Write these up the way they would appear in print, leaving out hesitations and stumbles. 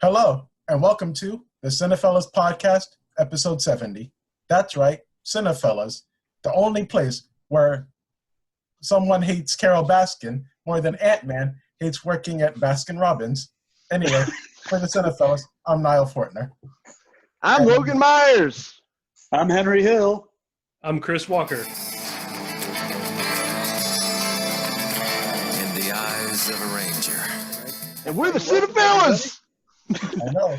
Hello, and welcome to the Cinephellas Podcast, episode 70. That's right, Cinephellas, the only place where someone hates Carol Baskin more than Ant-Man hates working at Baskin-Robbins. Anyway, for the Cinephellas, I'm Niall Fortner. I'm Logan Myers. I'm Henry Hill. I'm Chris Walker. In the eyes of a ranger. And we're the Cinephellas. I know.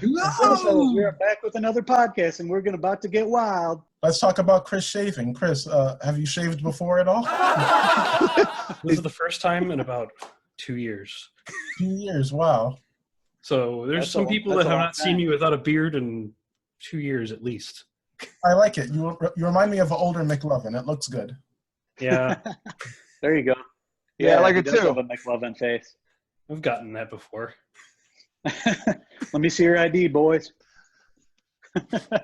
We're back with another podcast, and we're about to get wild. Let's talk about Chris shaving. Chris, have you shaved before at all? This is the first time in about 2 years. 2 years, wow. So there's some people that have not seen me without a beard in 2 years at least. I like it. You remind me of an older McLovin. It looks good. Yeah. There you go. Yeah, I like it he does too. have a McLovin face. I've gotten that before. Let me see your ID, boys.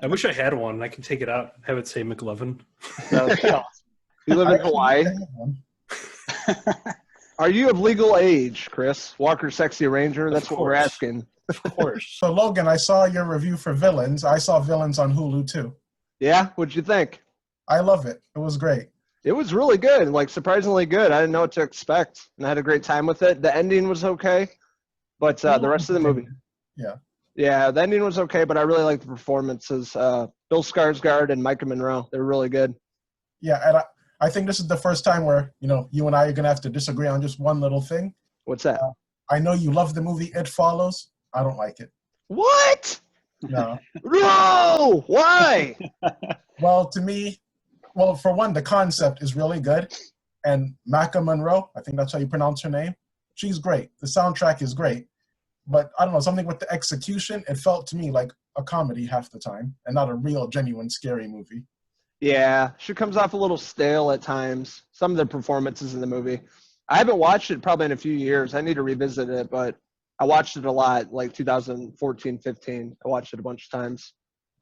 I wish I had one. I can take it out and have it say McLovin. That would be awesome. You live in Hawaii. Are you of legal age, Chris? Walker Sexy Ranger? That's what we're asking. Of course. So, Logan, I saw your review for Villains. I saw Villains on Hulu, too. Yeah? What'd you think? I love it. It was great. It was really good, like surprisingly good. I didn't know what to expect, and I had a great time with it. The ending was okay, but the rest of the movie. Yeah. Yeah, the ending was okay, but I really liked the performances. Bill Skarsgård and Micah Monroe, they're really good. Yeah, and I think this is the first time where, you and I are going to have to disagree on just one little thing. What's that? I know you love the movie It Follows. I don't like it. What? No. No! Why? Well, to me, for one, the concept is really good. And Micah Monroe, I think that's how you pronounce her name, she's great. The soundtrack is great. But I don't know, something with the execution, it felt to me like a comedy half the time and not a real, genuine, scary movie. Yeah, she comes off a little stale at times. Some of the performances in the movie. I haven't watched it probably in a few years. I need to revisit it, but I watched it a lot, like 2014, 15. I watched it a bunch of times.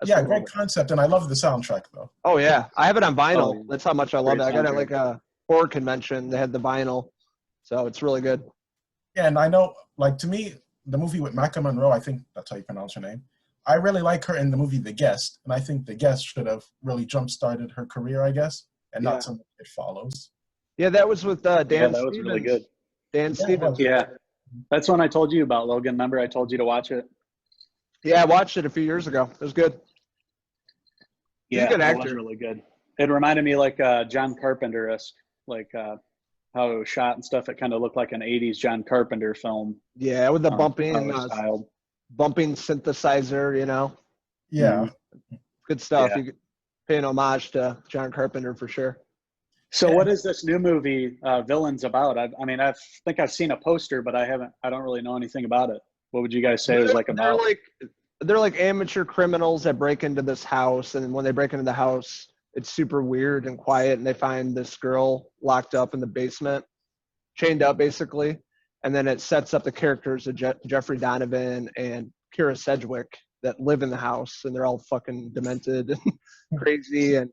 Yeah, great concept, and I love the soundtrack, though. Oh, yeah. I have it on vinyl. Oh, That's how much I love it. I got it at like a horror convention. They had the vinyl, so it's really good. Yeah, and I know, like, to me, the movie with Micah Monroe, I think that's how you pronounce her name, I really like her in the movie The Guest, and I think The Guest should have really jump-started her career, I guess, and not something It Follows. Yeah, that was with Dan Stevens. That was really good. Dan Stevens. Yeah, that's one I told you about, Logan. Remember I told you to watch it? Yeah, I watched it a few years ago. It was good. He's a good actor. It was really good. It reminded me like John Carpenter-esque, like how it was shot and stuff. It kind of looked like an 80s John Carpenter film. Yeah, with the bumping synthesizer, Yeah. Good stuff. Yeah. You could pay an homage to John Carpenter for sure. So what is this new movie, Villains, about? I think I've seen a poster, but I don't really know anything about it. What would you guys say it was like about? They're like amateur criminals that break into this house, and when they break into the house, it's super weird and quiet, and they find this girl locked up in the basement, chained up basically, and then it sets up the characters of Jeffrey Donovan and Kira Sedgwick that live in the house, and they're all fucking demented and crazy, and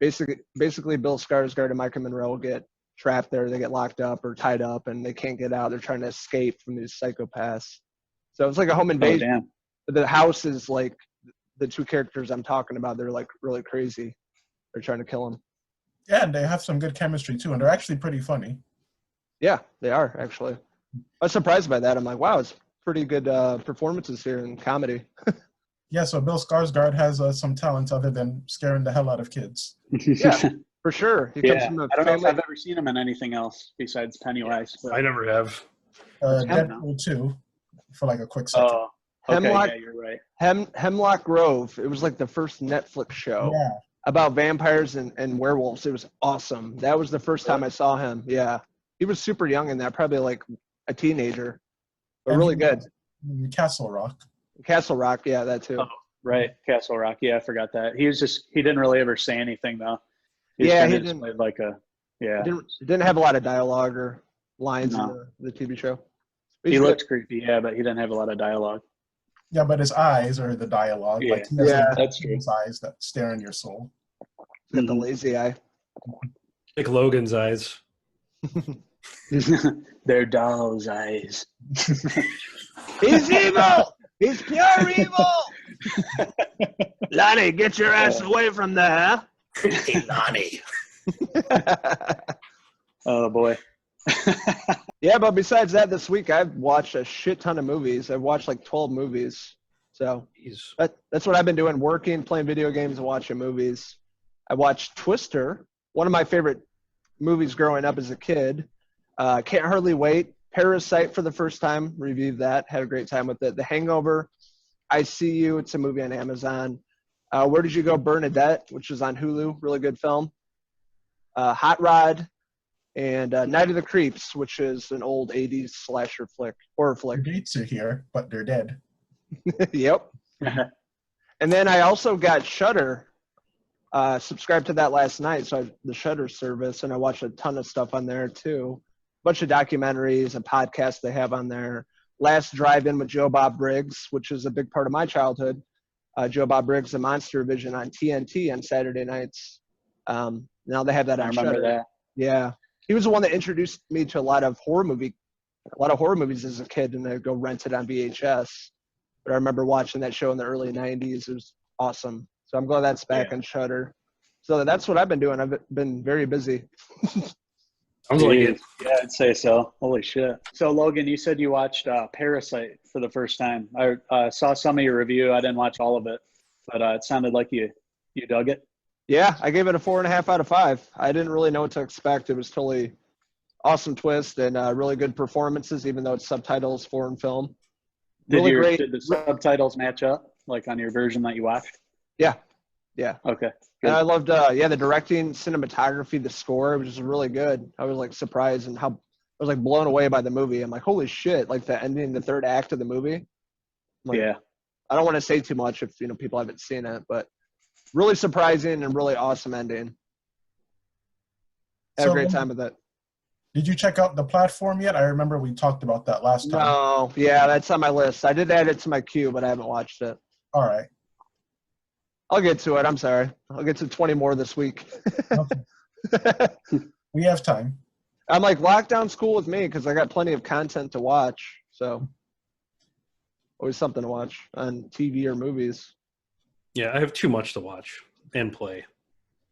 basically Bill Skarsgård and Micah Monroe get trapped there. They get locked up or tied up, and they can't get out. They're trying to escape from these psychopaths. So it's like a home invasion. Oh, damn. The house is like the two characters I'm talking about. They're like really crazy. They're trying to kill him. Yeah, and they have some good chemistry, too, and they're actually pretty funny. Yeah, they are, actually. I was surprised by that. I'm like, wow, it's pretty good performances here in comedy. Yeah, so Bill Skarsgård has some talents other than scaring the hell out of kids. Yeah, for sure. He comes from a I don't know family. if I've ever seen him in anything else besides Pennywise. But... I never have. Deadpool 2, for like a quick second. Oh, okay, Hemlock- yeah, you're right. Hemlock Grove. It was like the first Netflix show about vampires and werewolves. It was awesome. That was the first time I saw him. Yeah. He was super young in that, probably like a teenager, but really good. Castle Rock. Castle Rock, yeah, that too. Oh, right, Castle Rock. Yeah, I forgot that. He didn't really ever say anything though. He didn't. Played like a Didn't have a lot of dialogue or lines in the TV show. He looked creepy, yeah, but he didn't have a lot of dialogue. Yeah, but his eyes are the dialogue. Yeah, like he has that's true. His eyes that stare in your soul. Got the lazy eye. Like Logan's eyes. They're doll's eyes. He's evil. He's pure evil. Lonnie, get your ass away from there. Hey, Lonnie. Oh boy. Yeah, but besides that, this week I've watched a shit ton of movies. I've watched like 12 movies. So that's what I've been doing, working, playing video games, and watching movies. I watched Twister, one of my favorite movies growing up as a kid. Can't Hardly Wait. Parasite for the first time, reviewed that, had a great time with it. The Hangover, I See You, it's a movie on Amazon. Where Did You Go, Bernadette, which is on Hulu, really good film. Hot Rod, and Night of the Creeps, which is an old 80s slasher flick, horror flick. Your dates are here, but they're dead. Yep. And then I also got Shudder. Subscribed to that last night, so the Shudder service, and I watched a ton of stuff on there too. Bunch of documentaries and podcasts they have on there. Last Drive-In with Joe Bob Briggs, which is a big part of my childhood. Joe Bob Briggs, the Monster Vision on TNT on Saturday nights. Now they have that on remember Shudder. that. Yeah, he was the one that introduced me to a lot of horror movies as a kid, and I'd go rent it on VHS. But I remember watching that show in the early 90s. It was awesome. So I'm glad that's back on Shudder. So that's what I've been doing. I've been very busy. Sounds like it. Yeah, I'd say so. Holy shit. So, Logan, you said you watched Parasite for the first time. I saw some of your review. I didn't watch all of it, but it sounded like you dug it. Yeah, I gave it a 4.5 out of 5. I didn't really know what to expect. It was totally awesome twist and really good performances, even though it's subtitles, foreign film. Really great. Did the subtitles match up, like on your version that you watched? Yeah. Okay. Good. And I loved, the directing, cinematography, the score, which was really good. I was like surprised and I was like blown away by the movie. I'm like, holy shit! Like the ending, the third act of the movie. Like, yeah. I don't want to say too much if people haven't seen it, but really surprising and really awesome ending. Had a great time with it. Did you check out the platform yet? I remember we talked about that last time. No, yeah, that's on my list. I did add it to my queue, but I haven't watched it. All right. I'll get to it. I'm sorry. I'll get to 20 more this week. Okay. We have time. I'm like, lockdown's cool with me because I got plenty of content to watch. So always something to watch on TV or movies. Yeah, I have too much to watch and play.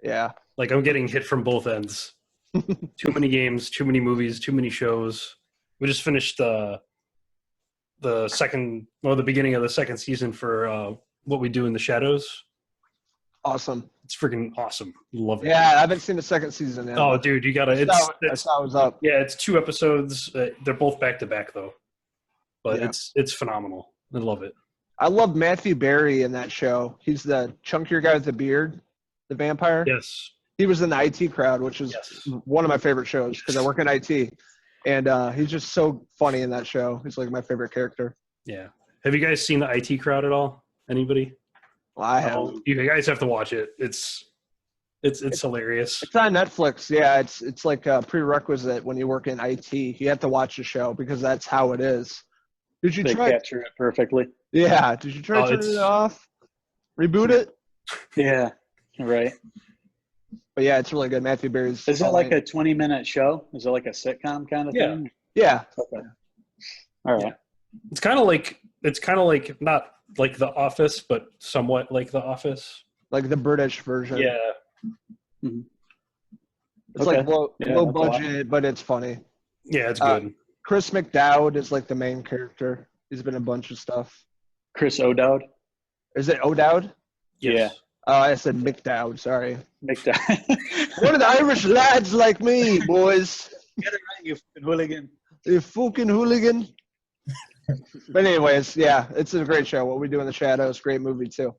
Yeah. Like I'm getting hit from both ends. Too many games, too many movies, too many shows. We just finished the beginning of the second season for What We Do in the Shadows. Awesome. It's freaking awesome. Love it. Yeah, I haven't seen the second season yet. Oh, dude, you gotta. I saw it was up. Yeah, it's 2 episodes. They're both back to back though, but Yeah. it's phenomenal. I love it. I love Matthew Barry in that show. He's the chunkier guy with the beard, the vampire. Yes. He was in the IT Crowd, which is one of my favorite shows because I work in IT, and he's just so funny in that show. He's like my favorite character. Yeah. Have you guys seen the IT Crowd at all? Anybody? Well, I have. You guys have to watch it. It's hilarious. It's on Netflix. Yeah, it's like a prerequisite when you work in IT. You have to watch the show because that's how it is. Did you try? Capture it perfectly. Yeah. Did you try to turn it off? Reboot it? Yeah. Right. But yeah, it's really good. Matthew Barry's. Is it like a 20-minute show? Is it like a sitcom kind of thing? Yeah. Okay. All right. Yeah. It's kind of like not like The Office, but somewhat like The Office. Like the British version. Yeah. Mm-hmm. It's like low budget, but it's funny. Yeah, it's good. Chris McDowd is like the main character. He's been in a bunch of stuff. Chris O'Dowd? Is it O'Dowd? Yes. I said McDowd, sorry. McDowd. One of the Irish lads like me, boys. Get it right, you fucking hooligan. You fucking hooligan. But anyways, yeah, it's a great show. What We Do in the Shadows, great movie too.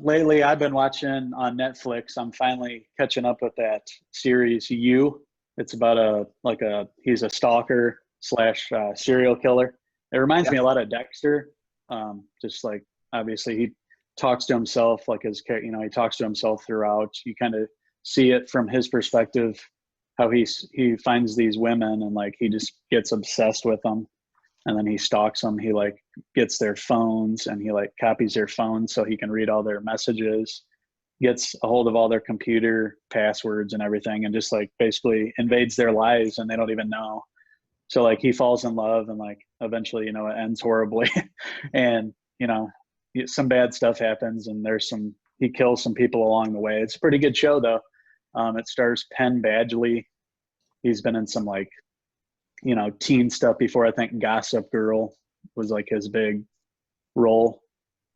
Lately, I've been watching on Netflix. I'm finally catching up with that series You. It's about he's a stalker / serial killer. It reminds me a lot of Dexter. Just like obviously he talks to himself, like his he talks to himself throughout. You kind of see it from his perspective, how he finds these women and like he just gets obsessed with them. And then he stalks them. He like gets their phones and he like copies their phones so he can read all their messages, gets a hold of all their computer passwords and everything, and just like basically invades their lives and they don't even know. So like he falls in love and like eventually, it ends horribly. And, some bad stuff happens and he kills some people along the way. It's a pretty good show though. It stars Penn Badgley. He's been in some like, teen stuff before. I think Gossip Girl was like his big role.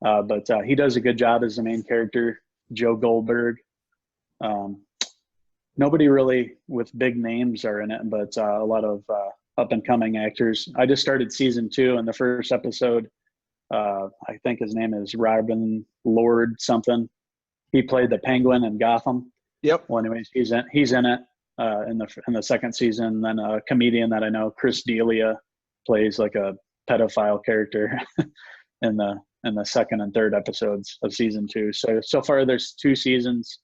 But he does a good job as the main character, Joe Goldberg. Nobody really with big names are in it, but a lot of up and coming actors. I just started season 2, and the first episode, I think his name is Robin Lord something. He played the Penguin in Gotham. Yep. Well, anyways, he's in it in the second season. Then a comedian that I know, Chris D'Elia, plays like a pedophile character in the second and third episodes of season 2. So far there's 2 seasons.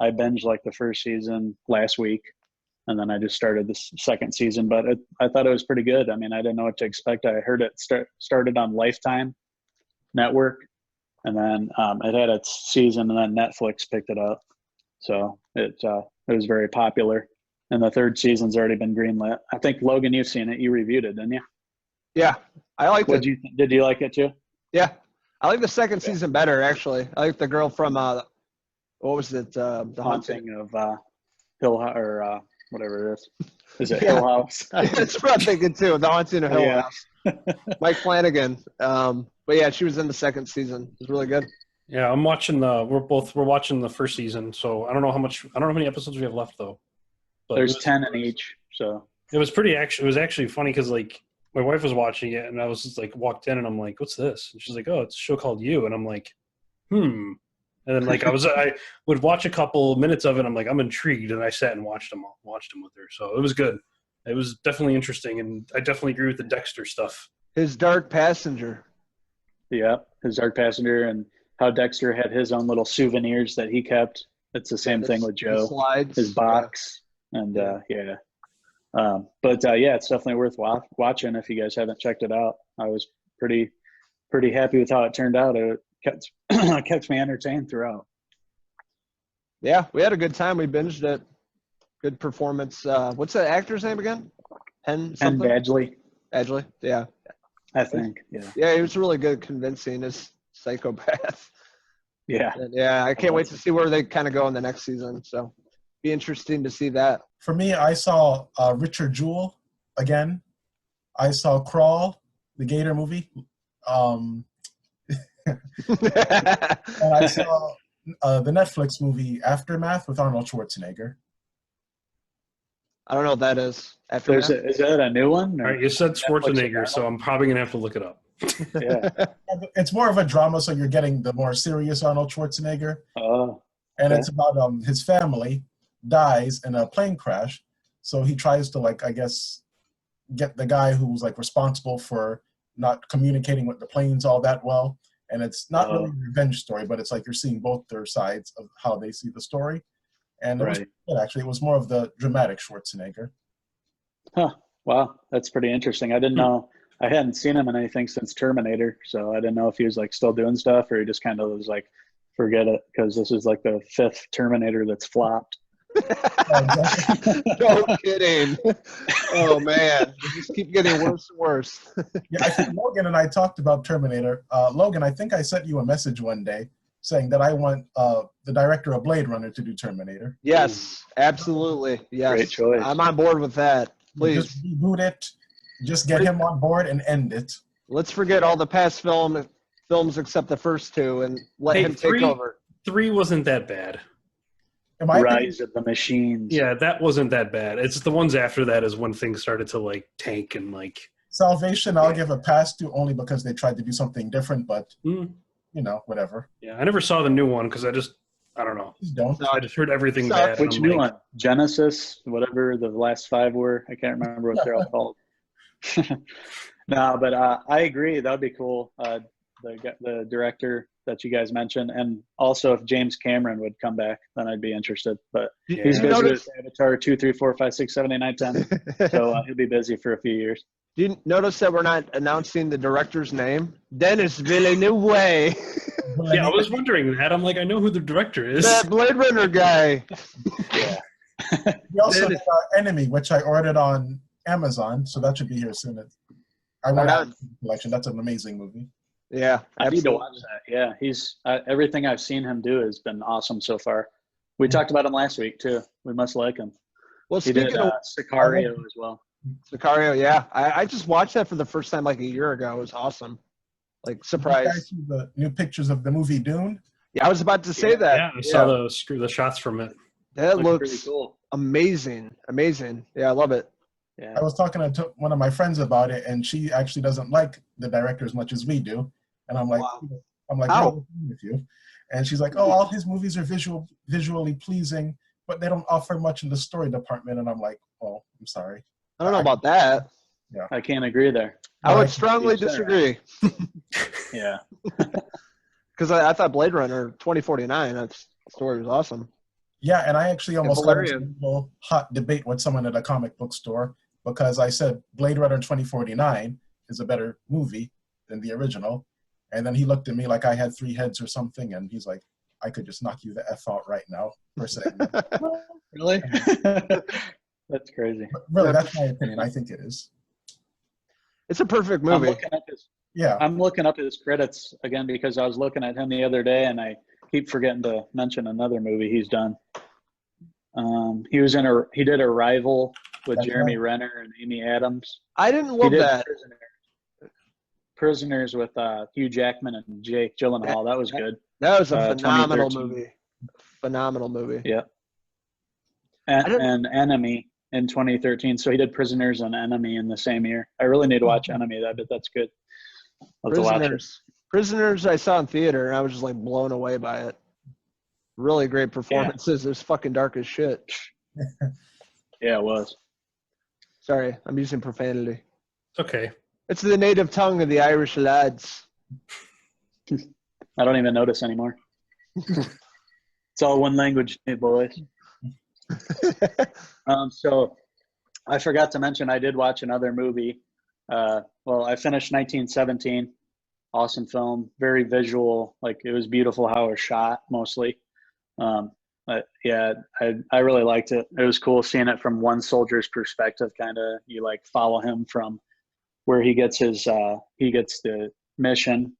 I binged like the first season last week, and then I just started the second season, but I thought it was pretty good. I mean, I didn't know what to expect. I heard it started on Lifetime Network, and then it had its season, and then Netflix picked it up. So it was very popular, and the third season's already been greenlit. I think, Logan, you've seen it. You reviewed it, didn't you? Yeah, I liked it. Did you like it too? Yeah, I like the second season better, actually. I like the girl from what was it? The Haunting of Hill or whatever it is. Is it Hill House? That's what I'm thinking too. The Haunting of Hill House. Mike Flanagan. But yeah, she was in the second season. It was really good. Yeah, I'm watching we're watching the first season, so I don't know how many episodes we have left though. But there's 10 in each, so it was actually funny because like my wife was watching it and I was just like walked in and I'm like, what's this? And she's like, oh, it's a show called You, and I'm like, And then like I would watch a couple minutes of it. I'm like, I'm intrigued, and I sat and watched them with her. So it was good. It was definitely interesting, and I definitely agree with the Dexter stuff. His Dark Passenger. Yeah, his Dark Passenger, and how Dexter had his own little souvenirs that he kept. It's the same thing with Joe. Slides. His box, and yeah. But it's definitely worth watching if you guys haven't checked it out. I was pretty happy with how it turned out. It kept me entertained throughout. Yeah, we had a good time. We binged it. Good performance. What's the actor's name again? Penn Badgley. Badgley, yeah. I think, yeah. Yeah, he was really good convincing as psychopath. Yeah. And yeah, I can't wait to see where they kind of go in the next season. So be interesting to see that. For me, I saw Richard Jewell again. I saw Crawl, the Gator movie. And I saw the Netflix movie Aftermath with Arnold Schwarzenegger. I don't know what that is. Aftermath? Is that a new one? All right, you said Schwarzenegger, so I'm probably going to have to look it up. Yeah. It's more of a drama, so you're getting the more serious Arnold Schwarzenegger. Oh. And it's about his family dies in a plane crash. So he tries to, like, I guess, get the guy who's, like, responsible for not communicating with the planes all that well. And it's not really a revenge story, but it's like you're seeing both their sides of how they see the story. And it was good, actually. It was more of the dramatic Schwarzenegger. Huh. Wow. That's pretty interesting. I didn't know. I hadn't seen him in anything since Terminator, so I didn't know if he was, like, still doing stuff or he just kind of was like, forget it, because this is, like, the 5th Terminator that's flopped. No kidding. Oh, man. You just keep getting worse and worse. Yeah, I think Logan and I talked about Terminator. Logan, I think I sent you a message one day saying that I want the director of Blade Runner to do Terminator. Yes, absolutely. Yes. Great choice. I'm on board with that. Please. Just reboot it. Just get him on board and end it. Let's forget all the past films except the first 2 and let him take over. 3 wasn't that bad. Rise of the Machines. Yeah, that wasn't that bad. It's the ones after that is when things started to, like, tank and, like... Salvation, I'll give a pass to only because they tried to do something different, but, whatever. Yeah, I never saw the new one because I don't know. I just heard everything bad. Which new one? Genesis, whatever the last 5 were. I can't remember what they're all called. No, but I agree. That would be cool. The director that you guys mentioned, and also if James Cameron would come back, then I'd be interested. But he's busy with Avatar 2, 3, 4, 5, 6, 7, 8, 9, 10. So he'll be busy for a few years. Do you notice that we're not announcing the director's name? Dennis Villeneuve. Yeah, I was wondering that. I'm like, I know who the director is. That Blade Runner guy. Yeah. We also did Enemy, which I ordered on Amazon, so that should be here soon. I want to add to the collection. That's an amazing movie. Yeah, I need to absolutely. watch that. Yeah, he's everything I've seen him do has been awesome so far. We talked about him last week too. We must like him. Well, He did speaking of Sicario as well. Sicario, yeah, I just watched that for the first time like a year ago. It was awesome. Like, Did you surprise. guys see the new pictures of the movie Dune? Yeah, I was about to say that. Yeah, I saw the shots from it. That Looks pretty looks cool. amazing. Amazing. Yeah, I love it. Yeah. I was talking to one of my friends about it, and she actually doesn't like the director as much as we do. And I'm like, Wow. How? What's wrong with you? And she's like, oh, all his movies are visually pleasing, but they don't offer much in the story department. And I'm like, oh, I'm sorry. I don't know about that. I can't agree there. I would Right. strongly Each their disagree. Yeah. Because I thought Blade Runner 2049, that story was awesome. Yeah, and I actually almost got into Valerian. a little hot debate with someone at a comic book store because I said Blade Runner 2049 is a better movie than the original. And then he looked at me like I had 3 heads or something, and he's like, I could just knock you the F out right now for saying that. Really? That's crazy. But really, that's my opinion. I think it is. It's a perfect I'm movie. looking up his credits again because I was looking at him the other day and I keep forgetting to mention another movie he's done. He did Arrival with That's Jeremy right. Renner and Amy Adams. I didn't He love did that. Prisoners with Hugh Jackman and Jake Gyllenhaal. That was good. That was a phenomenal 2013. movie. Phenomenal movie. Yeah. I didn't- And Enemy in 2013. So he did Prisoners and Enemy in the same year. I really need to watch Enemy. That's good. I'll have to watch it. Prisoners I saw in theater and I was just like blown away by it. Really great performances. It was fucking dark as shit. Yeah, it was. Sorry, I'm using profanity. It's okay. It's the native tongue of the Irish lads. I don't even notice anymore. It's all one language, hey boys. So I forgot to mention I did watch another movie. I finished 1917. Awesome film, very visual. Like it was beautiful how it was shot mostly. But yeah, I really liked it. It was cool seeing it from one soldier's perspective. Kind of you like follow him from where he gets the mission,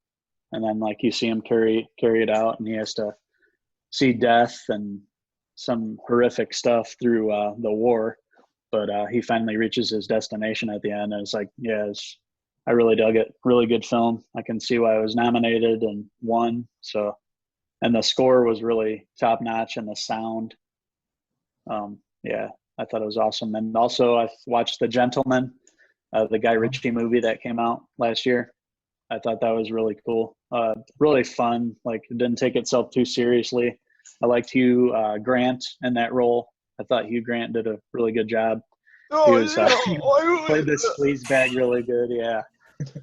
and then like you see him carry it out, and he has to see death and some horrific stuff through the war, but he finally reaches his destination at the end. And it's like, I really dug it. Really good film. I can see why it was nominated and won. So, and the score was really top notch, and the sound. I thought it was awesome. And also, I watched The Gentleman, the Guy Ritchie movie that came out last year. I thought that was really cool. Really fun. Like it didn't take itself too seriously. I liked Hugh Grant in that role. I thought Hugh Grant did a really good job. He was played this sleazebag really good. Yeah.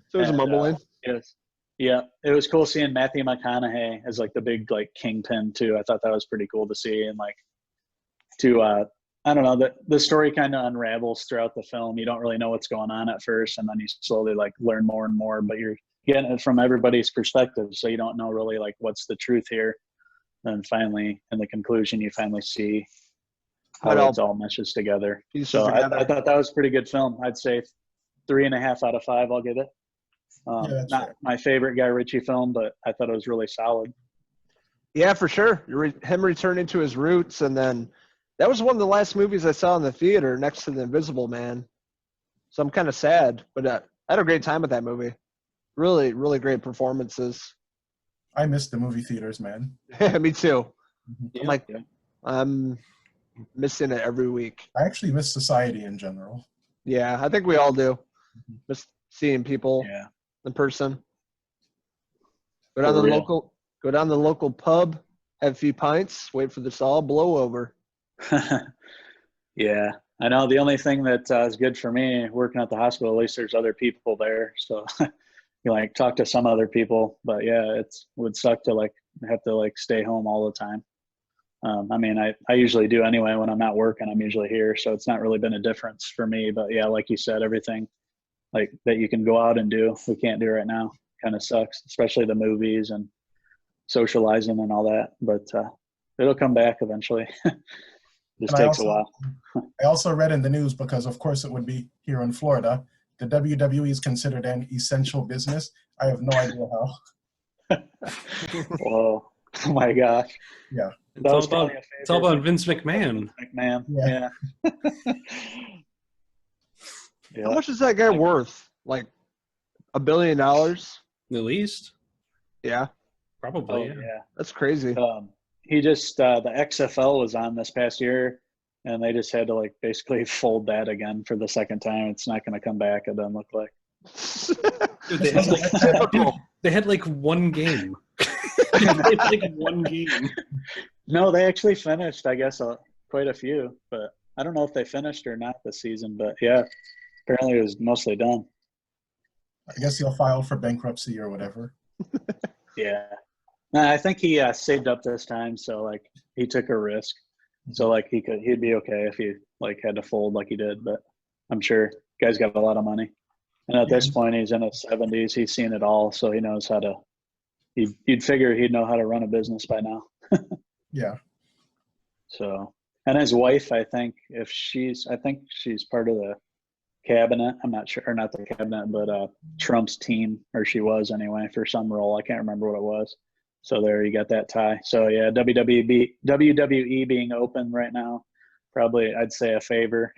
So it was mumbling. Yes. Yeah. It was cool seeing Matthew McConaughey as like the big like kingpin too. I thought that was pretty cool to see, and like I don't know, the story kind of unravels throughout the film. You don't really know what's going on at first, and then you slowly like learn more and more, but you're getting it from everybody's perspective, so you don't know really like what's the truth here. And finally, in the conclusion, you finally see how it all meshes together. So I thought that was a pretty good film. I'd say 3.5 out of 5. I'll give it. Not my favorite Guy Ritchie film, but I thought it was really solid. Yeah, for sure. Him returning to his roots, and then that was one of the last movies I saw in the theater next to The Invisible Man. So I'm kind of sad, but I had a great time with that movie. Really, really great performances. I miss the movie theaters, man. Me too. Yeah. I'm missing it every week. I actually miss society in general. Yeah, I think we all do. Miss seeing people in person. Go down the local pub, have a few pints, wait for this all blow over. Yeah, I know. The only thing that is good for me working at the hospital, at least there's other people there, so you like talk to some other people. But yeah, it would suck to like have to like stay home all the time. I mean, I usually do anyway. When I'm not working, I'm usually here, so it's not really been a difference for me. But yeah, like you said, everything like that you can go out and do, we can't do right now. Kind of sucks, especially the movies and socializing and all that. But it'll come back eventually. Just And takes a while. I also read in the news, because of course it would be here in Florida, the WWE is considered an essential business. I have no idea how. Whoa. Oh my gosh. Yeah. It's all about Vince McMahon. McMahon. Yeah. Yeah. How much is that guy worth? Like $1 billion? At least. Yeah. Probably. Oh, yeah. yeah. That's crazy. He just the XFL was on this past year, and they just had to like basically fold that again for the second time. It's not going to come back. It doesn't look like. Dude, they had like one game. One game. No, they actually finished. I guess quite a few, but I don't know if they finished or not this season. But yeah, apparently it was mostly done. I guess he'll file for bankruptcy or whatever. Yeah. No, I think he saved up this time, so like he took a risk. So like he'd be okay if he like had to fold like he did, but I'm sure guy's got a lot of money. And at this point he's in his 70s, he's seen it all, so he knows how to you'd figure he'd know how to run a business by now. Yeah. So, and his wife, I think she's part of the cabinet. I'm not sure, or not the cabinet, but Trump's team, or she was anyway, for some role. I can't remember what it was. So there you got that tie. So yeah, WWE being open right now, probably I'd say a favor.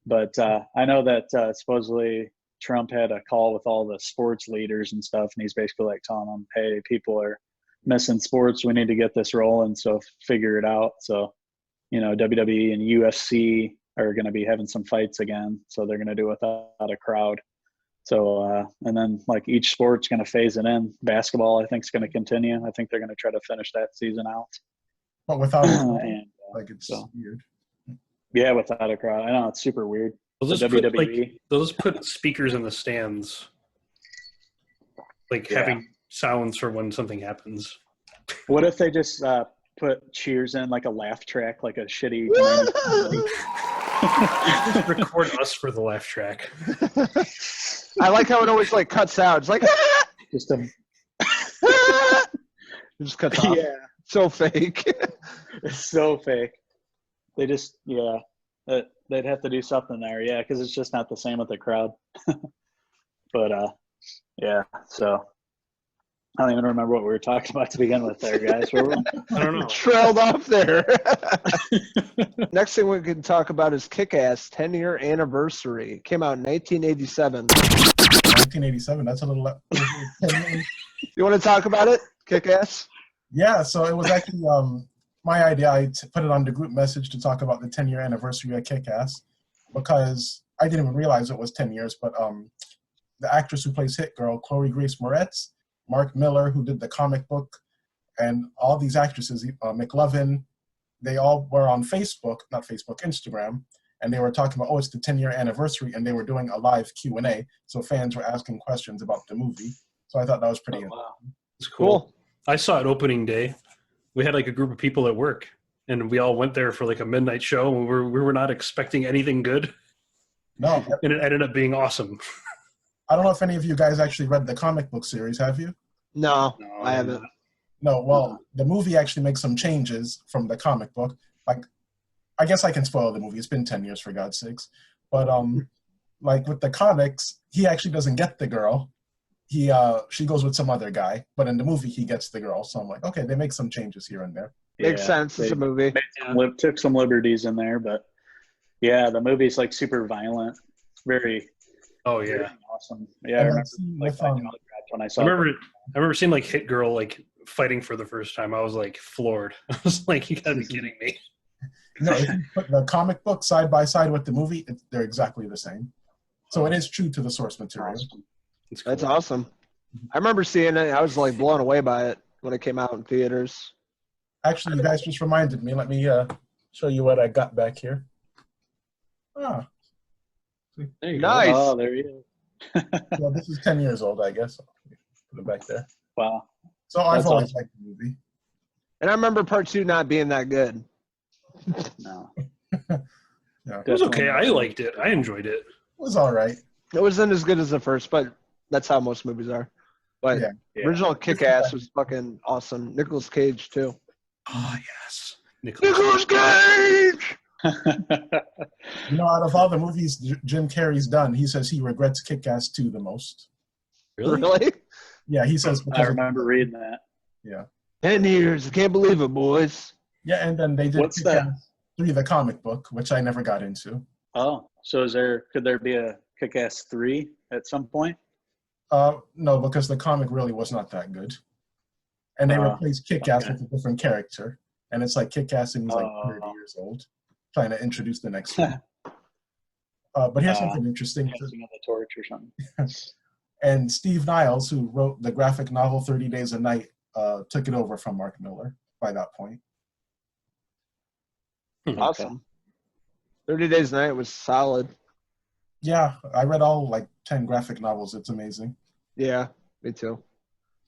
But I know that supposedly Trump had a call with all the sports leaders and stuff, and he's basically like telling them, hey, people are missing sports. We need to get this rolling, so figure it out. So, you know, WWE and UFC are going to be having some fights again, so they're going to do it without a crowd. So, and then like each sport's going to phase it in. Basketball, I think, is going to continue. I think they're going to try to finish that season out. But without and, like it's weird. Yeah, without a crowd. I know, it's super weird. They'll just put speakers in the stands, like having sounds for when something happens. What if they just put cheers in, like a laugh track, like a shitty Just record us for the laugh track. I like how it always like cuts out. It's like just a it just cuts off. Yeah, So fake. it's so fake. They just they'd have to do something there, because it's just not the same with the crowd. But so I don't even remember what we were talking about to begin with there, guys. I don't know. Trailed off there. Next thing we can talk about is KickAss 10-year anniversary. Came out in 1987. 1987. That's a little. You want to talk about it, KickAss? Yeah. So it was actually my idea. I put it on the group message to talk about the 10-year anniversary of KickAss, because I didn't even realize it was 10 years. But the actress who plays Hit Girl, Chloe Grace Moretz, Mark Miller, who did the comic book, and all these actresses, McLovin, they all were on Instagram, and they were talking about, it's the 10-year anniversary, and they were doing a live Q&A, so fans were asking questions about the movie. So I thought that was pretty interesting. Wow. It's cool. I saw it opening day. We had like a group of people at work, and we all went there for like a midnight show, and we were not expecting anything good. No. And it ended up being awesome. I don't know if any of you guys actually read the comic book series, have you? No, I haven't. No, well, the movie actually makes some changes from the comic book. Like, I guess I can spoil the movie. It's been 10 years, for God's sakes. But, like, with the comics, he actually doesn't get the girl. She goes with some other guy. But in the movie, he gets the girl. So I'm like, okay, they make some changes here and there. Makes sense. It's a movie. Took some liberties in there, but, yeah, the movie's, like, super violent. Very... Oh yeah, awesome. Yeah, I remember, when I saw. I remember seeing like Hit Girl like fighting for the first time. I was like floored. I was like, you gotta be kidding me. No, if you put the comic book side by side with the movie, they're exactly the same. So it is true to the source material. Awesome. Cool. That's awesome. I remember seeing it. I was like blown away by it when it came out in theaters. Actually, you guys just reminded me. Let me show you what I got back here. There you Nice. Oh, there you go. Well, this is 10 years old, I guess. Put it back there. Wow. So I've That's always awesome. liked the movie. And I remember part 2 not being that good. No. Yeah. It was okay. I liked it. I enjoyed it. It was all right. It wasn't as good as the first, but that's how most movies are. But Yeah. original KickAss was fucking awesome. Nicolas Cage too. Oh yes. Nicolas Cage! You know, out of all the movies Jim Carrey's done, he says he regrets Kick-Ass 2 the most. Really? Yeah, he says I remember reading that. Yeah. 10 years. I can't believe it, boys. Yeah, and then they did What's that? Kick-Ass 3, the comic book, which I never got into. Oh, so could there be a Kick-Ass 3 at some point? No, because the comic really was not that good. And they replaced Kick-Ass with a different character. And it's like Kick-Ass and he's like 30 years old, trying to introduce the next one. But here's something interesting. Passing of the torch or something. And Steve Niles, who wrote the graphic novel 30 Days a Night, took it over from Mark Miller by that point. Awesome. 30 Days a Night was solid. Yeah, I read all like 10 graphic novels. It's amazing. Yeah, me too.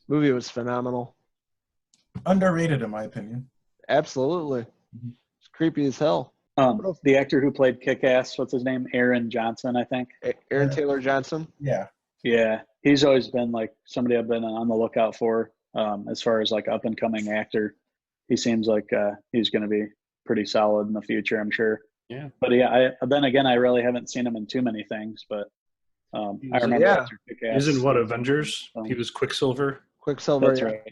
Movie was phenomenal. Underrated, in my opinion. Absolutely. It's creepy as hell. The actor who played Kick-Ass, what's his name? Aaron Johnson, I think. Aaron Taylor Johnson? Yeah. Yeah, he's always been like somebody I've been on the lookout for as far as like up and coming actor. He seems like he's going to be pretty solid in the future, I'm sure. Yeah. But yeah, then again, I really haven't seen him in too many things, but I remember after Kick-Ass. He's in what, Avengers? He was Quicksilver. Quicksilver. That's right.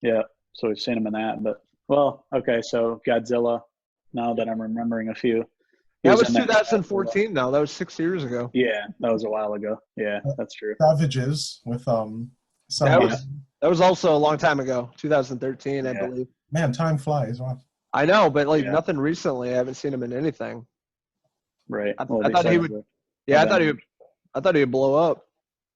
Yeah. So we've seen him in that, but well, okay. So Godzilla. Now that I'm remembering a few. That was 2014. Now that was 6 years ago. Yeah, that was a while ago. Yeah, that's true. Savages with that was also a long time ago. 2013, I believe. Man, time flies. Wow. I know, but like nothing recently. I haven't seen him in anything. Right. I thought he would. Yeah, I thought he would blow up.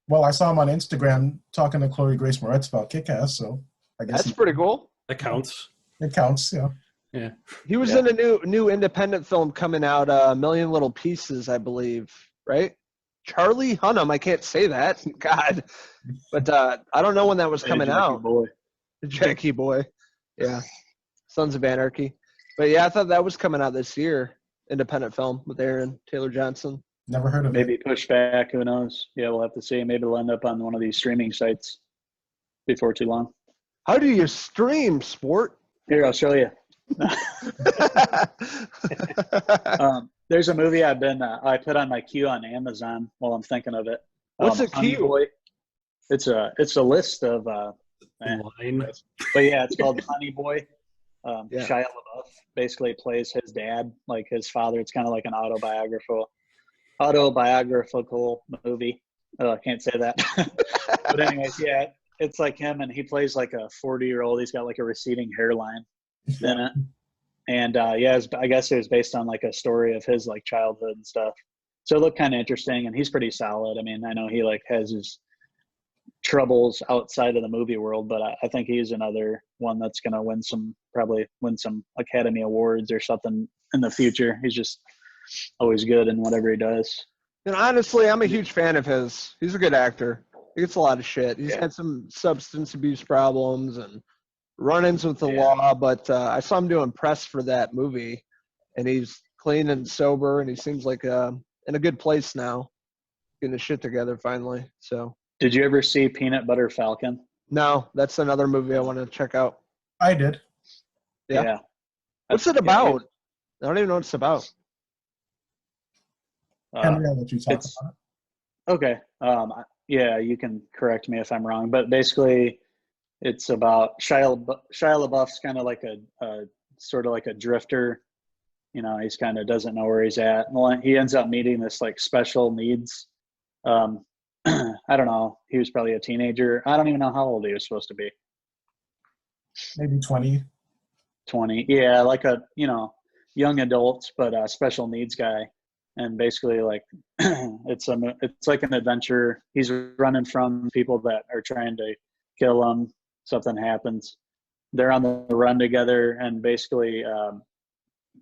Well, I saw him on Instagram talking to Chloe Grace Moretz about Kick-Ass, so I guess that's pretty cool. That counts. It counts, yeah. Yeah. He was in a new independent film coming out, A Million Little Pieces, I believe, right? Charlie Hunnam. I can't say that. God. But I don't know when that was coming out. Jackie Boy. Yeah. Sons of Anarchy. But yeah, I thought that was coming out this year. Independent film with Aaron Taylor Johnson. Never heard of it. Maybe push back. Who knows? Yeah, we'll have to see. Maybe it'll end up on one of these streaming sites before too long. How do you stream, sport? Here, I'll show you. There's a movie I put on my queue on Amazon while I'm thinking of it. What's a queue? Boy. It's a list of Line. but yeah, it's called Honey Boy. Shia LaBeouf basically plays his dad, like his father. It's kind of like an autobiographical movie. I can't say that. But anyways, yeah, it's like him, and he plays like a 40-year-old. He's got like a receding hairline in it. And I guess it was based on like a story of his like childhood and stuff. So it looked kind of interesting, and he's pretty solid. I mean, I know he like has his troubles outside of the movie world, but I think he's another one that's going to probably win some Academy Awards or something in the future. He's just always good in whatever he does. And honestly, I'm a huge fan of his. He's a good actor. He gets a lot of shit. He's had some substance abuse problems and run-ins with the law, but I saw him doing press for that movie, and he's clean and sober, and he seems like in a good place now, getting his shit together finally. So, did you ever see Peanut Butter Falcon? No, that's another movie I want to check out. I did. Yeah. What's it about? I don't even know what it's about. Henry, I'll let you talk about it. Okay. Yeah, you can correct me if I'm wrong, but basically it's about Shia LaBeouf's kind of like a sort of like a drifter. You know, he's kind of doesn't know where he's at. Well, he ends up meeting this like special needs. I don't know. He was probably a teenager. I don't even know how old he was supposed to be. Maybe 20. 20. Yeah, like a, young adult, but a special needs guy. And basically like it's like an adventure. He's running from people that are trying to kill him. Something happens. They're on the run together, and basically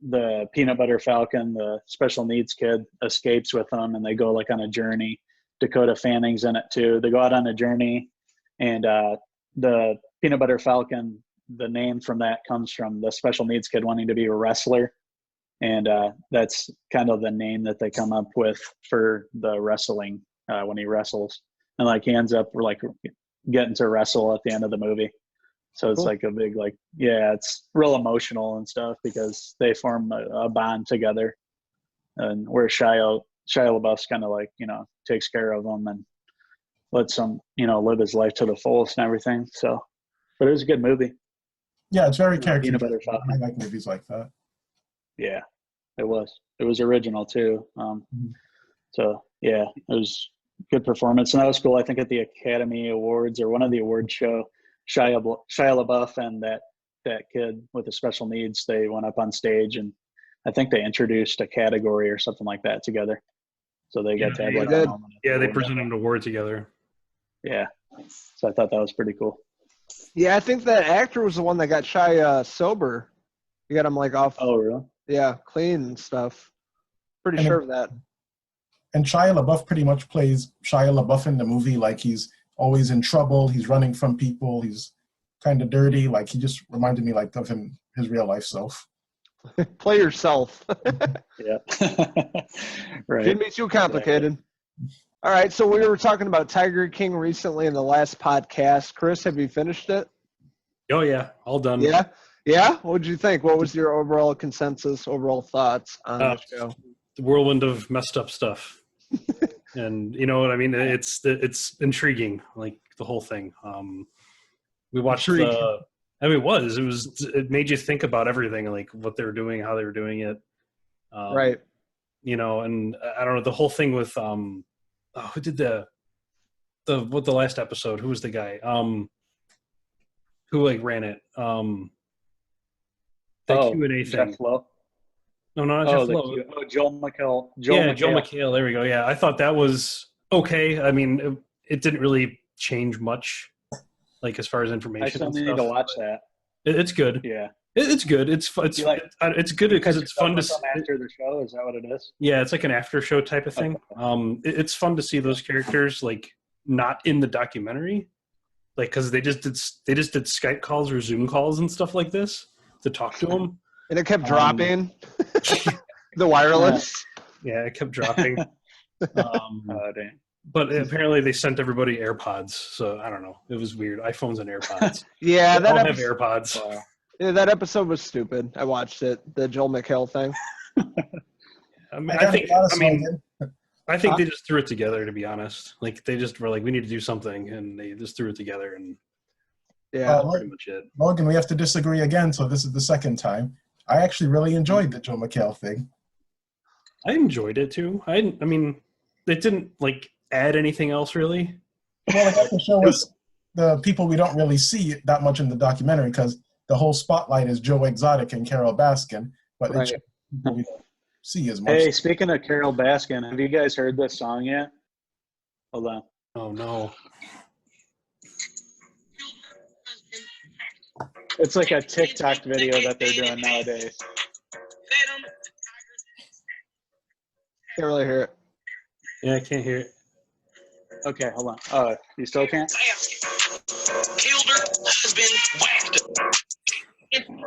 the Peanut Butter Falcon, the special needs kid, escapes with them, and they go like on a journey. Dakota Fanning's in it too. They go out on a journey, and the Peanut Butter Falcon, the name from that comes from the special needs kid wanting to be a wrestler. And that's kind of the name that they come up with for the wrestling when he wrestles. And like he ends up like getting to wrestle at the end of the movie. So it's Cool. like a big, like, yeah, it's real emotional and stuff because they form a bond together. And where Shia LaBeouf's kind of like, takes care of him and lets him, live his life to the fullest and everything. So, but it was a good movie. Yeah, it's very Peanut Butter character. I Falcon. like movies like that. Yeah, it was. It was original too. So yeah, it was good performance, and that was cool. I think at the Academy Awards or one of the award show, Shia LaBeouf and that kid with the special needs, they went up on stage, and I think they introduced a category or something like that together. So they got to have like did. They presented an award together. Yeah, so I thought that was pretty cool. Yeah, I think that actor was the one that got Shia sober. You got him like off. Oh, really? Yeah, clean and stuff. Pretty sure of that. And Shia LaBeouf pretty much plays Shia LaBeouf in the movie. Like he's always in trouble. He's running from people. He's kind of dirty. Like he just reminded me like of him, his real life self. Play yourself. Yeah. Right. Shouldn't be too complicated. All right, so we were talking about Tiger King recently in the last podcast. Chris, have you finished it? Oh yeah, all done. Yeah? Yeah? What did you think? What was your overall consensus, overall thoughts on the show? The whirlwind of messed up stuff. And you know what I mean? It's intriguing, like the whole thing. We watched it made you think about everything, like what they were doing, how they were doing it. Right. And I don't know, the whole thing with who did the last episode? Who was the guy? Who like ran it? The Q&A thing. Jeff Lowe. No, not Jeff Lowe. Joel McHale. Joel McHale. There we go. Yeah, I thought that was okay. I mean, it didn't really change much, like as far as information. I still and need stuff. to watch that. It's good. Yeah. It's good. It's good because it's fun to see. After the show, is that what it is? Yeah, it's like an after show type of thing. It's fun to see those characters like not in the documentary, like because they just did Skype calls or Zoom calls and stuff like this to talk to them. And it kept dropping. The wireless. Yeah, it kept dropping. Dang. But apparently they sent everybody AirPods, so I don't know. It was weird. iPhones and AirPods. Yeah, they all have AirPods. Wow. Yeah, that episode was stupid. I watched it, the Joel McHale thing. I think they just threw it together, to be honest. Like they just were like, we need to do something, and they just threw it together, and yeah, pretty much it. Logan, we have to disagree again. So this is the second time. I actually really enjoyed the Joe McHale thing. I enjoyed it too. I mean, it didn't like add anything else really. Well, it got to show us the people we don't really see that much in the documentary because the whole spotlight is Joe Exotic and Carol Baskin, but right. it's people we don't see as much. Hey, speaking of Carol Baskin, have you guys heard this song yet? Hold on. Oh no. It's like a TikTok video that they're doing nowadays. Can't really hear it. Yeah, I can't hear it. Okay, hold on. Oh, you still can't? Killed her husband, whacked him.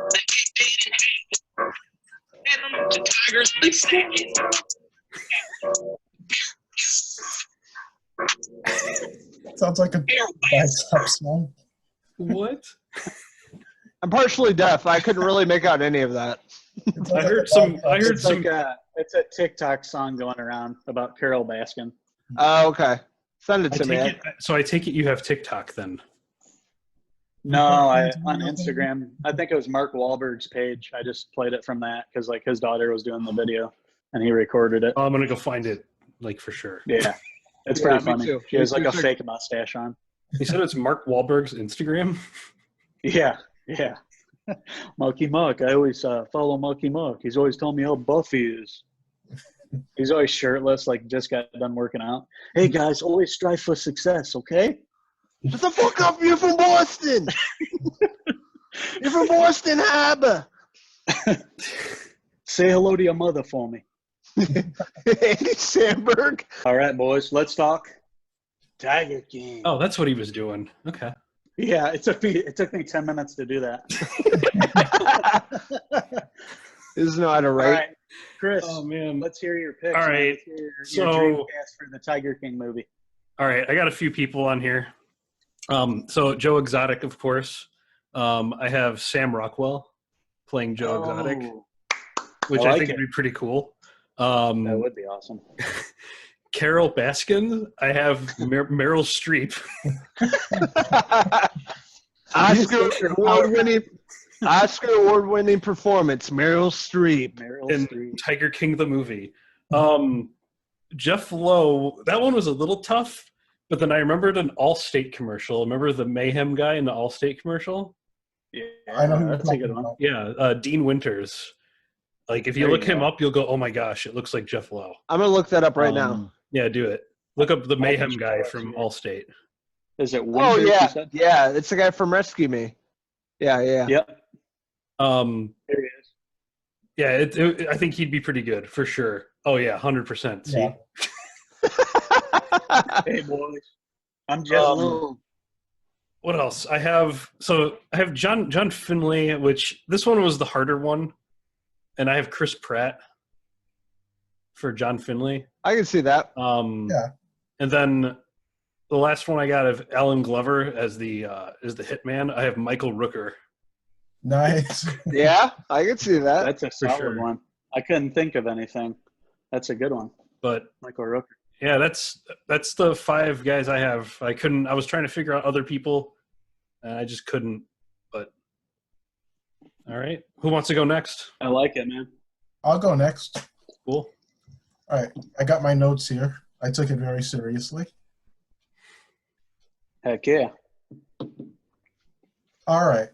The tigers been snacking. Sounds like a bad top song. What? I'm partially deaf. I couldn't really make out any of that. I heard some. It's a TikTok song going around about Carol Baskin. Oh, okay. Send it to me. So I take it you have TikTok then. No, on Instagram. I think it was Mark Wahlberg's page. I just played it from that because like his daughter was doing the video and he recorded it. I'm gonna go find it, like for sure. Yeah, it's Yeah, pretty me funny. too. She has like Me a too. fake mustache on. You said it's Mark Wahlberg's Instagram. Yeah. Mucky Muck. I always follow Mucky Muck. He's always telling me how buff he is. He's always shirtless, like just got done working out. Hey guys, always strive for success, okay? Shut the fuck up! You're from Boston. You're from Boston Harbor. Say hello to your mother for me. Andy Samberg. All right, boys, let's talk Tiger King. Oh, that's what he was doing. Okay. Yeah, it took me 10 minutes to do that. He doesn't know how to All write. right, Chris. Oh man. Let's hear your picks. All man. right, Let's hear your so- dream cast for the Tiger King movie. All right, I got a few people on here. So Joe Exotic, of course. I have Sam Rockwell playing Joe Exotic, Oh, which I I like think it. would be pretty cool. that would be awesome. Carol Baskin, I have Meryl Streep. Oscar award-winning performance, Meryl Streep. Meryl in Streep. Tiger King the movie. Jeff Lowe, that one was a little tough, but then I remembered an Allstate commercial. Remember the Mayhem guy in the Allstate commercial? Yeah, I know who you're that's a good talking one. about. Yeah, Dean Winters. Like, if you There look you him go. up, you'll go, oh my gosh, it looks like Jeff Lowe. I'm going to look that up right now. Yeah, do it. Look up the Mayhem just guy saw it from too. Allstate. Is it Oh, Winters, you yeah. said? Yeah, it's the guy from Rescue Me. Yeah. Yep. Um, There he is. yeah, I think he'd be pretty good, for sure. Oh, yeah, 100%. See? Yeah. Hey, boys. I'm Jeff Lowe. What else? I have John Finlay, which this one was the harder one, and I have Chris Pratt for John Finlay. I can see that. Yeah. And then the last one I got of Alan Glover as the hitman. I have Michael Rooker. Nice. Yeah, I can see that. That's a For solid sure. one. I couldn't think of anything. That's a good one. But Michael Rooker. yeah, that's the 5 guys I have. I was trying to figure out other people, and I just couldn't. But all right, who wants to go next? I like it, man. I'll go next. Cool. All right. I got my notes here. I took it very seriously. Heck yeah. All right.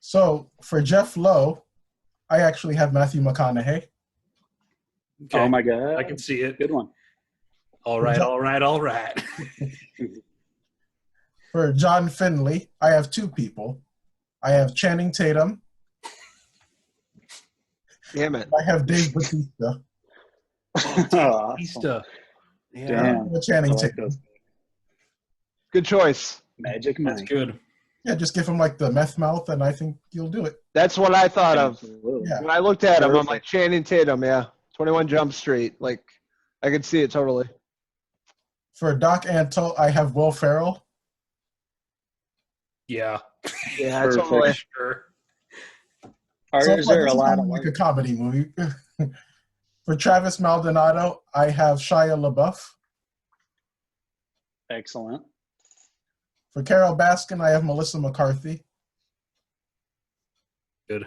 So for Jeff Lowe, I actually have Matthew McConaughey. Okay. Oh my God. I can see it. Good one. All right. For John Finley, I have 2 people. I have Channing Tatum. Damn it. I have Dave Bautista. Awesome. Batista. Yeah, Damn. With Channing I like Tatum. those. Good choice. Magic that's Mike. good. Yeah, just give him like the meth mouth, and I think you'll do it. That's what I thought of. Absolutely. Yeah. When I looked at him, I'm Perfect. like, Channing Tatum, yeah. 21 Jump Street. Like, I could see it totally. For Doc Antle, I have Will Ferrell. Yeah, Yeah, Perfect. totally. sure. Is there a lot of like a comedy movie? For Travis Maldonado, I have Shia LaBeouf. Excellent. For Carol Baskin, I have Melissa McCarthy. Good.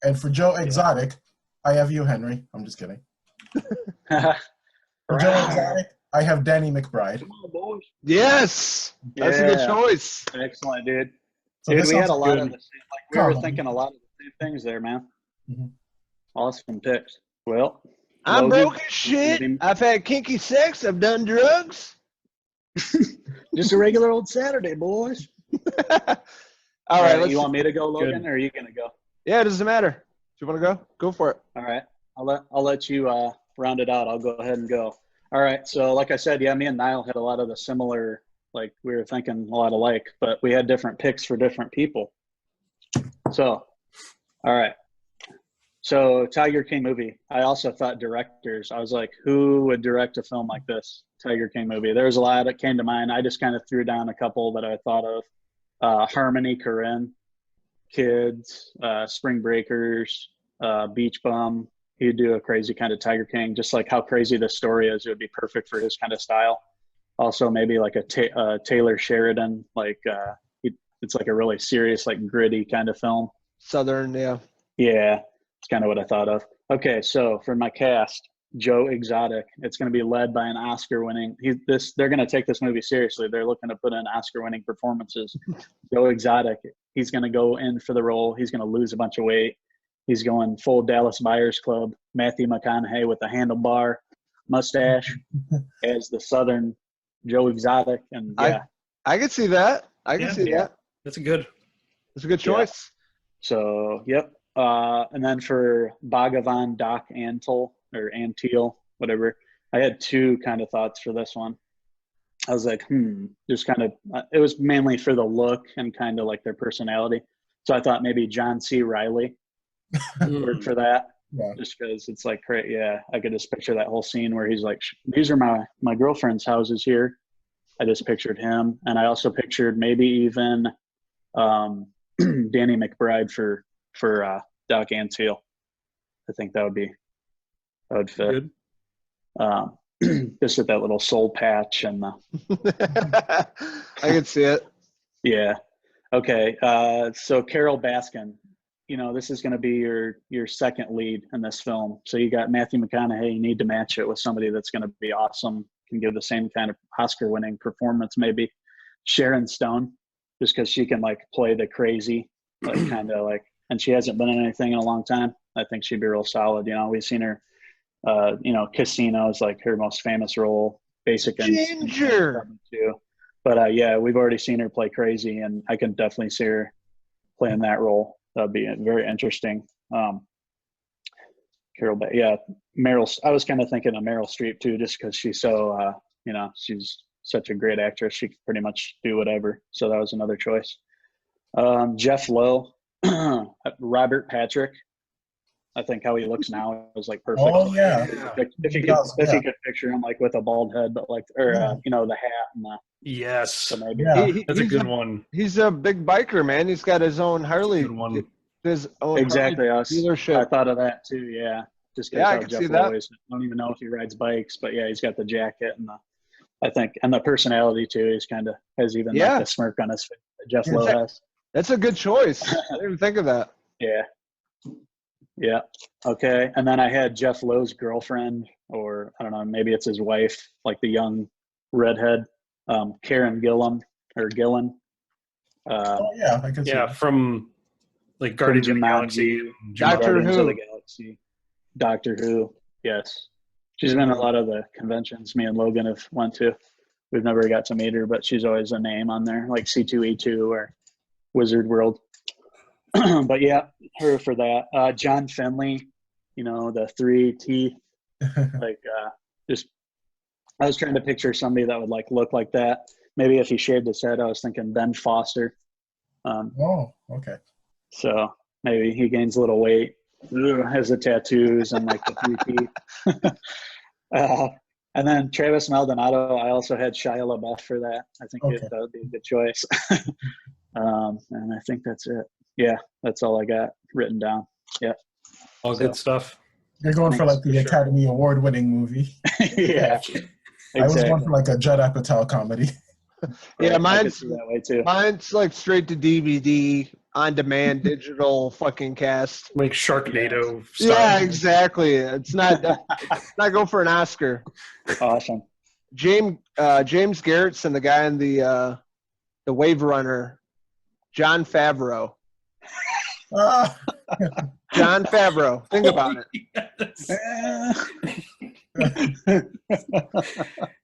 And for Joe Exotic, I have you, Henry. I'm just kidding. For Joe Exotic, I have Danny McBride. Come on, boys. Yes. That's a good Yeah. choice. Excellent, dude. So Dude, this we had sounds a lot good. of the same. Like we were Comedy. thinking a lot of the same things there, man. Mhm. Awesome picks. Well, I'm Logan, broke as shit. him- I've had kinky sex. I've done drugs. just a regular old Saturday, boys. All right. You want me to go, Logan, Good. or are you gonna go? Yeah, it doesn't matter. If you want to go for it. All right. I'll let you round it out. I'll go ahead and go. All right. So like I said, yeah, me and Niall had a lot of the similar, like we were thinking a lot alike, but we had different picks for different people. So, all right. So Tiger King movie. I also thought directors. I was like, who would direct a film like this? Tiger King movie. There was a lot that came to mind. I just kind of threw down a couple that I thought of. Harmony Korine, Kids, Spring Breakers, Beach Bum. He'd do a crazy kind of Tiger King, just like how crazy this story is. It would be perfect for his kind of style. Also, maybe like a Taylor Sheridan, like it's like a really serious, like gritty kind of film. Southern, yeah. Yeah, it's kind of what I thought of. Okay, so for my cast, Joe Exotic. It's going to be led by an Oscar-winning. They're going to take this movie seriously. They're looking to put in Oscar-winning performances. Joe Exotic. He's going to go in for the role. He's going to lose a bunch of weight. He's going full Dallas Buyers Club. Matthew McConaughey with the handlebar mustache as the Southern Joe Exotic, and yeah. I can see that. I can Yeah. see Yeah. that. That's a good. It's a good Yeah. choice. So, yep. And then for Bhagavan Doc Antle, or Antil, whatever, I had 2 kind of thoughts for this one. I was like, just kind of, it was mainly for the look and kind of like their personality. So I thought maybe John C. Reilly worked for that. Yeah. Just because it's like, yeah, I could just picture that whole scene where he's like, these are my girlfriend's houses here. I just pictured him. And I also pictured maybe even Danny McBride for Doc Antle. I think that would fit. Good. Just with that little soul patch and I can see it. yeah. Okay. So Carol Baskin, this is going to be your second lead in this film. So you got Matthew McConaughey. You need to match it with somebody that's going to be awesome, can give the same kind of Oscar-winning performance. Maybe Sharon Stone, just because she can play the crazy, and she hasn't been in anything in a long time. I think she'd be real solid. We've seen her. Casino is her most famous role. Basic Ginger. Too. But yeah, we've already seen her play crazy, and I can definitely see her playing that role. That'd be very interesting. Carol, yeah, Meryl. I was kind of thinking of Meryl Streep too, just because she's so, she's such a great actress. She can pretty much do whatever. So that was another choice. Jeff Lowe, Robert Patrick. I think how he looks now is perfect. Oh yeah. If you could picture him with a bald head, but the hat and the. Yes. So maybe. Yeah. That's a good one. He's a big biker, man. He's got his own Harley. Good one. His own Exactly. Harley dealership. I thought of that too. Yeah. Just because I can see that. I don't even know if he rides bikes, but yeah, he's got the jacket and the personality too. He's kind of has even the smirk on his face that Jeff Lowe has. That's a good choice. I didn't even think of that. Yeah. Yeah. Okay. And then I had Jeff Lowe's girlfriend, or I don't know, maybe it's his wife, the young redhead, Karen Gillan. Oh yeah, I can see that. From Guardians of the Galaxy, Doctor Who. Doctor Who. Yes. She's been in a lot of the conventions me and Logan have went to. We've never got to meet her, but she's always a name on there, like C2E2 or Wizard World. But yeah, her for that. John Finley, the 3 teeth. I was trying to picture somebody that would look like that. Maybe if he shaved his head, I was thinking Ben Foster. Oh, okay. So maybe he gains a little weight, has the tattoos and the 3 teeth. And then Travis Maldonado, I also had Shia LaBeouf for that. I think that would be a good choice. And I think that's it. Yeah, that's all I got written down. Yeah. All good stuff. You're going for the Academy Award-winning movie. Yeah. Exactly. I was going for a Judd Apatow comedy. Yeah, mine's that way too. Mine's straight to DVD, on-demand, digital fucking cast. Like Sharknado. Yeah, exactly. It's not going for an Oscar. Awesome. James Garrettson, the guy in the Wave Runner, Jon Favreau. Jon Favreau. Think about it.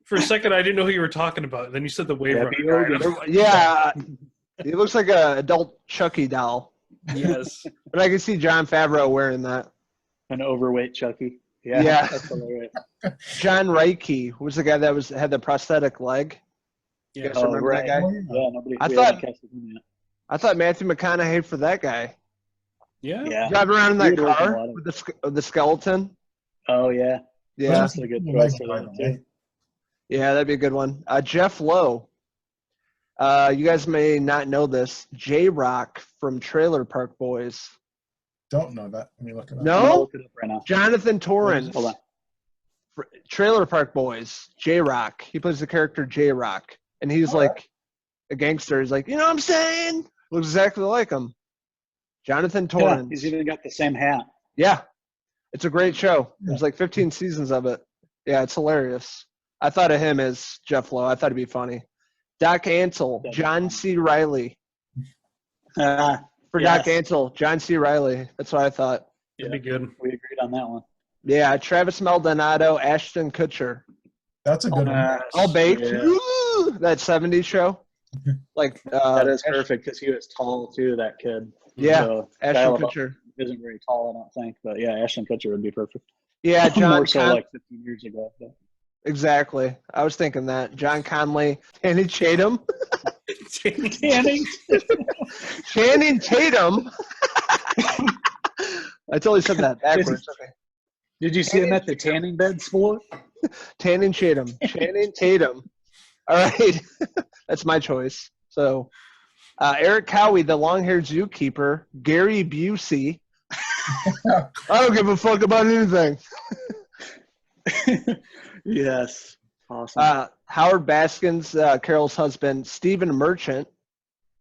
For a second, I didn't know who you were talking about. Then you said the Wave Runner. Yeah. He looks like an adult Chucky doll. Yes. But I can see Jon Favreau wearing that. An overweight Chucky. Yeah. That's hilarious. John Reiki was the guy that had the prosthetic leg. Yeah. You guys remember that guy? Yeah, nobody. I thought Matthew McConaughey for that guy. Yeah. Drive around in that car with the skeleton. Oh yeah. Yeah. That's a good choice for that too. Yeah, that'd be a good one. Jeff Lowe. You guys may not know this. J-Rock from Trailer Park Boys. Don't know that. Let me look it up. No? Look it up right now. Jonathan Torrance. Hold on. Trailer Park Boys. J-Rock. He plays the character J-Rock. And he's a gangster. He's like, you know what I'm saying? Looks exactly like him. Jonathan Torrance. Yeah, he's even got the same hat. Yeah. It's a great show. There's 15 seasons of it. Yeah, it's hilarious. I thought of him as Jeff Lowe. I thought it'd be funny. Doc Antle, John C. Reilly. For Doc Antle, John C. Reilly. That's what I thought. Yeah, that'd be good. We agreed on that one. Yeah, Travis Maldonado, Ashton Kutcher. That's a good one. All baked. Yeah. Woo! That 70s show. That is perfect because he was tall too, that kid. Yeah, so Ashton Kutcher. Isn't very tall, I don't think. But yeah, Ashton Kutcher would be perfect. Yeah, John More so 15 years ago. But. Exactly. I was thinking that. John Conley, Channing Tatum. Channing Tatum. I totally said that backwards. Okay. Did you see him at the tanning bed sport? Channing Tatum. Channing Tatum. All right. That's my choice. So Eric Cowie, the long-haired zookeeper. Gary Busey. I don't give a fuck about anything. Yes. Awesome. Howard Baskins, Carol's husband. Stephen Merchant.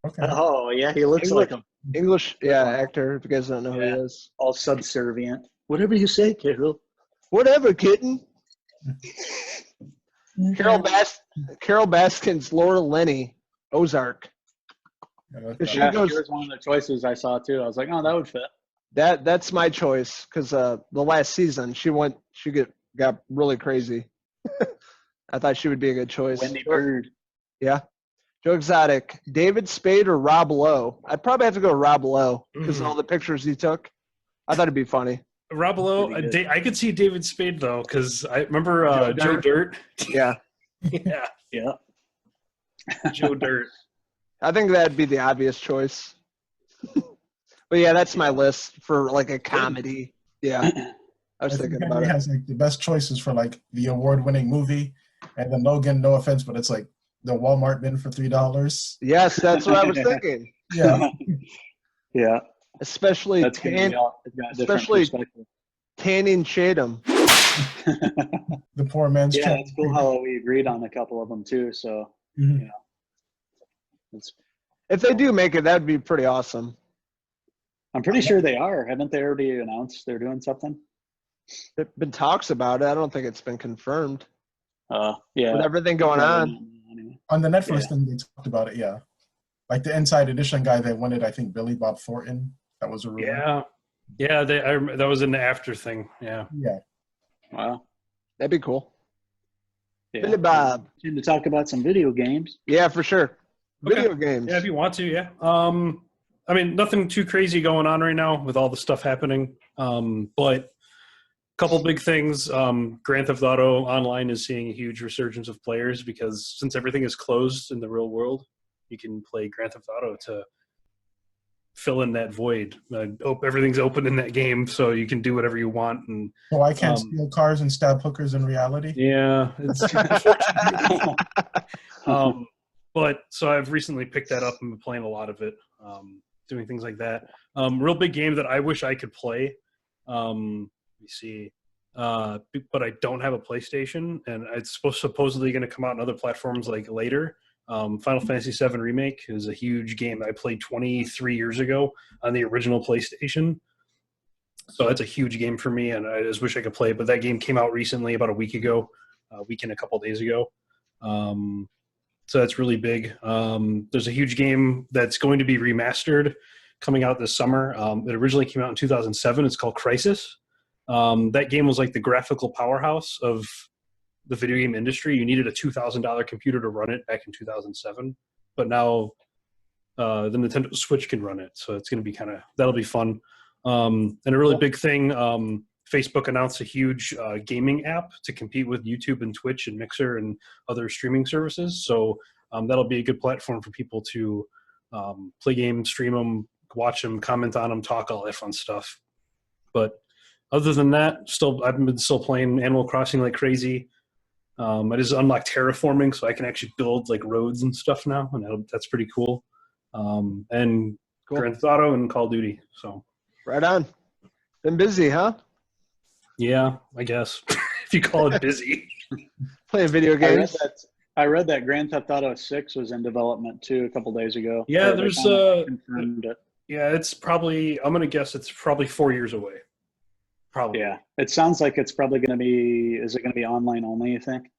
Okay. Oh, yeah, he looks like him. English, actor, if you guys don't know who he is. All subservient. Whatever you say, Carol. Whatever, kitten. Carol Baskins, Laura Linney, Ozark. She Yeah, goes, she was one of the choices I saw, too. I was like, oh, that would fit. that's my choice because the last season she got really crazy. I thought she would be a good choice. Wendy Bird. Yeah. Joe Exotic, David Spade or Rob Lowe? I'd probably have to go Rob Lowe because of all the pictures he took. I thought it'd be funny. Rob Lowe, I could see David Spade though, because I remember Joe Dirt. Yeah. Yeah. Joe Dirt. I think that'd be the obvious choice. But yeah, that's my list for like a comedy. Yeah. I was thinking about it. Has like the best choices for like the award-winning movie, and then Logan. No offense, but it's like the Walmart bin for $3. Yes, that's what I was thinking. Yeah. Yeah. Especially That's Tanning Chatham. The poor man's. Yeah, it's cool how we agreed on a couple of them too. So, Mhm. If they do make it, that'd be pretty awesome. I'm pretty sure they are. Haven't they already announced they're doing something? There's been talks about it. I don't think it's been confirmed. Yeah. With everything going on. On the Netflix thing, they talked about it. Yeah, like the Inside Edition guy that wanted, I think, Billy Bob Thornton. That was a rumor. Yeah. That was an after thing. Yeah. Yeah. Wow. That'd be cool. Yeah. Billy Bob. Time to talk about some video games. Yeah, for sure. Okay. Video games. Yeah, if you want to, yeah. I mean, nothing too crazy going on right now with all the stuff happening. But a couple big things. Grand Theft Auto Online is seeing a huge resurgence of players because since everything is closed in the real world, you can play Grand Theft Auto to fill in that void. Everything's open in that game, so you can do whatever you want. And So I can't steal cars and stab hookers in reality. yeah, it's but so I've recently picked that up and been playing a lot of it, doing things like that. Real big game that I wish I could play. Let me see, but I don't have a PlayStation, and it's supposedly going to come out on other platforms like later. Final Fantasy VII Remake is a huge game that I played 23 years ago on the original PlayStation. So that's a huge game for me, and I just wish I could play it. But that game came out recently, about a week ago, a couple days ago. So that's really big. There's a huge game that's going to be remastered coming out this summer. It originally came out in 2007. It's called Crysis. That game was like the graphical powerhouse of the video game industry. You needed a $2,000 computer to run it back in 2007. But now the Nintendo Switch can run it. So it's going to be that'll be fun. And a really big thing, Facebook announced a huge gaming app to compete with YouTube and Twitch and Mixer and other streaming services. So that'll be a good platform for people to play games, stream them, watch them, comment on them, talk, all that fun stuff. But other than that, I've been still playing Animal Crossing like crazy. I just unlocked terraforming, so I can actually build like roads and stuff now, and that's pretty cool. And Cool. Grand Theft Auto and Call of Duty. So Right on. Been busy, huh? yeah, I guess if you call it busy. Playing video games. I read that Grand Theft Auto 6 was in development too a couple days ago. Yeah, They there's kinda confirmed it. yeah, it's probably, I'm gonna guess it's probably 4 years away. Probably. Yeah, it sounds like it's probably going to be. Is it going to be online only? You think?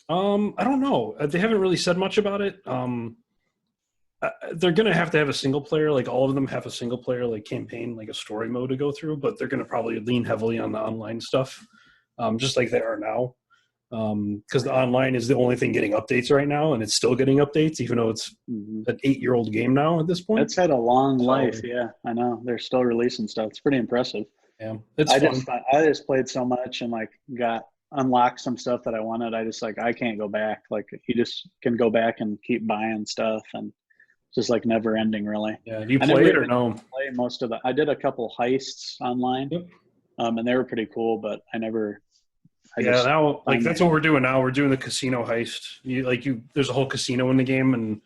I don't know. They haven't really said much about it. They're gonna have to have a single player, like all of them have a single player like campaign, like a story mode to go through, but they're gonna probably lean heavily on the online stuff, just like they are now. Because the online is the only thing getting updates right now, and it's still getting updates, even though it's an 8-year-old game now at this point. It's had a long life. Yeah, I know. They're still releasing stuff. It's pretty impressive. Yeah, it's fun. I just played so much and like got unlocked some stuff that I wanted. I just I can't go back. Like you just can go back and keep buying stuff, and it's just like never ending really. Yeah, you played it or no? Play most of I did a couple heists online, and they were pretty cool, but I never. Now like that's what we're doing now. We're doing the casino heist. There's a whole casino in the game, and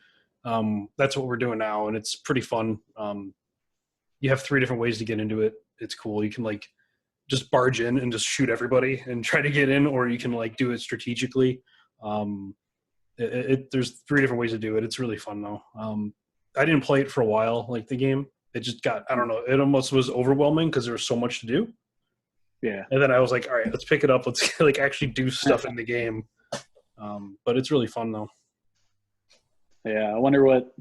That's what we're doing now, and it's pretty fun. You have 3 different ways to get into it. It's cool. You can like just barge in and just shoot everybody and try to get in, or you can like do it strategically. There's 3 different ways to do it. It's really fun though. I didn't play it for a while, like the game. It just got, I don't know, it almost was overwhelming because there was so much to do. Yeah. And then I was like, all right, let's pick it up. Let's like actually do stuff in the game. But it's really fun though. Yeah, I wonder what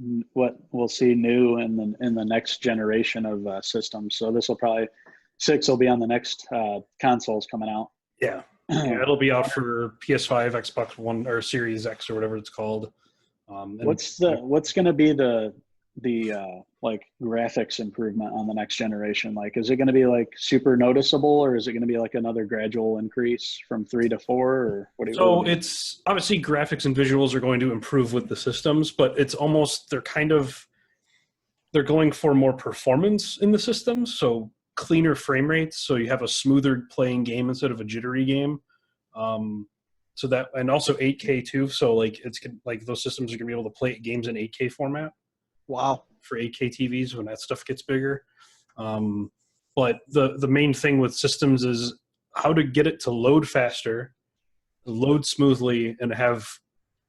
we'll see new in the next generation of systems. So this will probably 6 will be on the next consoles coming out. Yeah. Yeah, it'll be out for PS5, Xbox One, or Series X, or whatever it's called. And what's going to be the like graphics improvement on the next generation? Like, is it going to be like super noticeable, or is it going to be like another gradual increase from 3 to 4, or what do you? So it's obviously graphics and visuals are going to improve with the systems, but it's almost they're going for more performance in the systems. So cleaner frame rates, so you have a smoother playing game instead of a jittery game. So that, and also 8K too. So like it's like those systems are gonna be able to play games in 8K format. Wow. For 8K TVs when that stuff gets bigger. But the main thing with systems is how to get it to load faster, load smoothly, and have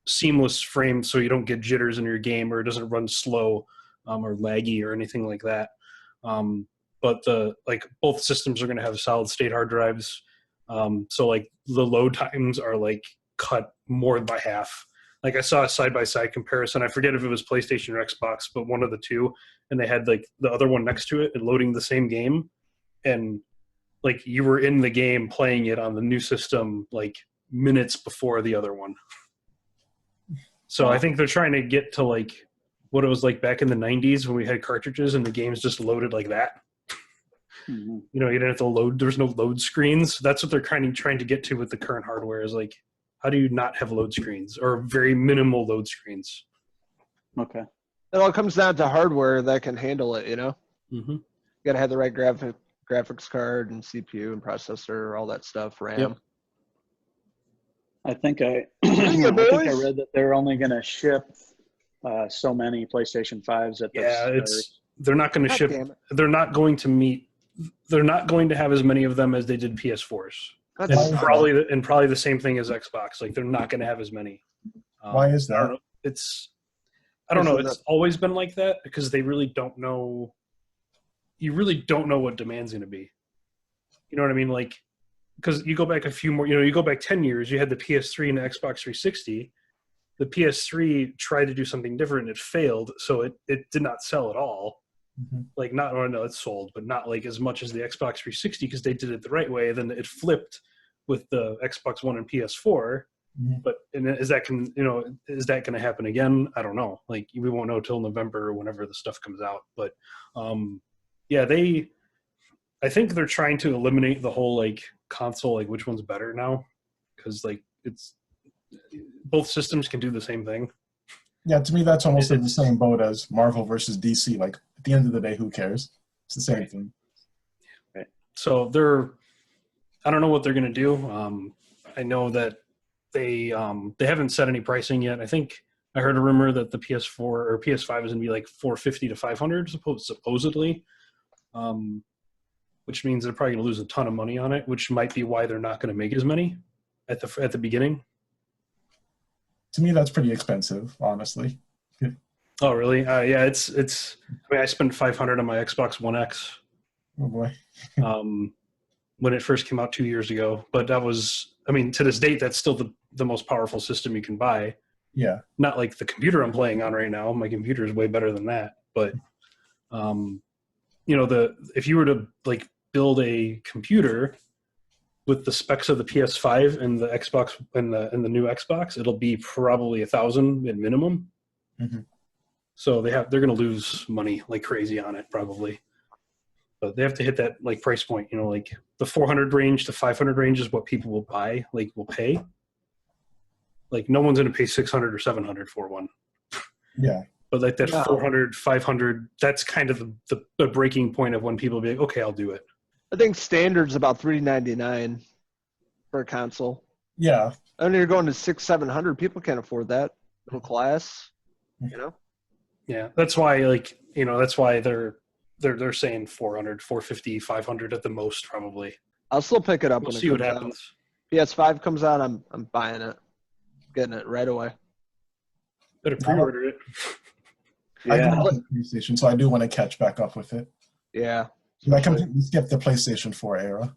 seamless frames so you don't get jitters in your game or it doesn't run slow or laggy or anything like that. But both systems are going to have solid state hard drives. So like the load times are like cut more by half. Like I saw a side-by-side comparison. I forget if it was PlayStation or Xbox, but one of the two, and they had like the other one next to it and loading the same game. And like you were in the game playing it on the new system like minutes before the other one. So I think they're trying to get to like what it was like back in the 90s when we had cartridges and the games just loaded like that. Mm-hmm. You know, you didn't have to load. There's no load screens. That's what they're kind of trying to get to with the current hardware is like, how do you not have load screens or very minimal load screens? Okay. It all comes down to hardware that can handle it, you know? Mm-hmm. You got to have the right graphics card and CPU and processor, all that stuff, RAM. Yep. I think I read that they're only going to ship so many PlayStation 5s at this. They're not going to ship. They're not going to have as many of them as they did PS4s. That's probably the same thing as Xbox. Like they're not going to have as many. Why is that? I don't know. It's always been like that because they really don't know. You really don't know what demand's going to be. You know what I mean? Like, because you go back a few more, you go back 10 years, you had the PS3 and the Xbox 360. The PS3 tried to do something different. It failed. So it did not sell at all. Mm-hmm. Like it sold, but not like as much as the Xbox 360 because they did it the right way. Then it flipped with the Xbox One and PS4. Mm-hmm. But is that going to happen again? I don't know. Like we won't know till November or whenever the stuff comes out. But I think they're trying to eliminate the whole like console, like which one's better now, because like it's both systems can do the same thing. Yeah, to me that's almost in the same boat as Marvel versus DC. Like at the end of the day, who cares? It's the same thing. Right. So I don't know what they're gonna do. I know that they haven't set any pricing yet. I think I heard a rumor that the PS4 or PS5 is gonna be like $450 to $500 supposedly. Which means they're probably going to lose a ton of money on it, which might be why they're not going to make as many at the beginning. To me, that's pretty expensive, honestly. Oh, really? Yeah, it's. I mean, I spent $500 on my Xbox One X. Oh boy. When it first came out 2 years ago, but that was, I mean, to this date, that's still the most powerful system you can buy. Yeah. Not like the computer I'm playing on right now. My computer is way better than that, but if you were to like build a computer with the specs of the PS5 and the Xbox and the new Xbox, it'll be probably $1,000 at minimum. Mm-hmm. So they're going to lose money like crazy on it probably, but they have to hit that like price point. Like the 400 range to 500 range is what people will buy, like will pay. Like no one's going to pay 600 or 700 for one. Yeah. But like that 400, 500, that's kind of the breaking point of when people be like, okay, I'll do it. I think standard's about $399 for a console. Yeah. And you're going to $600-700. People can't afford that. Middle class, Yeah, that's why that's why they're saying 400, 450, 500 at the most probably. I'll still pick it up We'll when see it what comes happens. out. PS5 comes out, I'm buying it. Getting it right away. Better pre-order it. I do Yeah. have a PlayStation, so I do want to catch back up with it. Yeah. I completely skipped the PlayStation 4 era.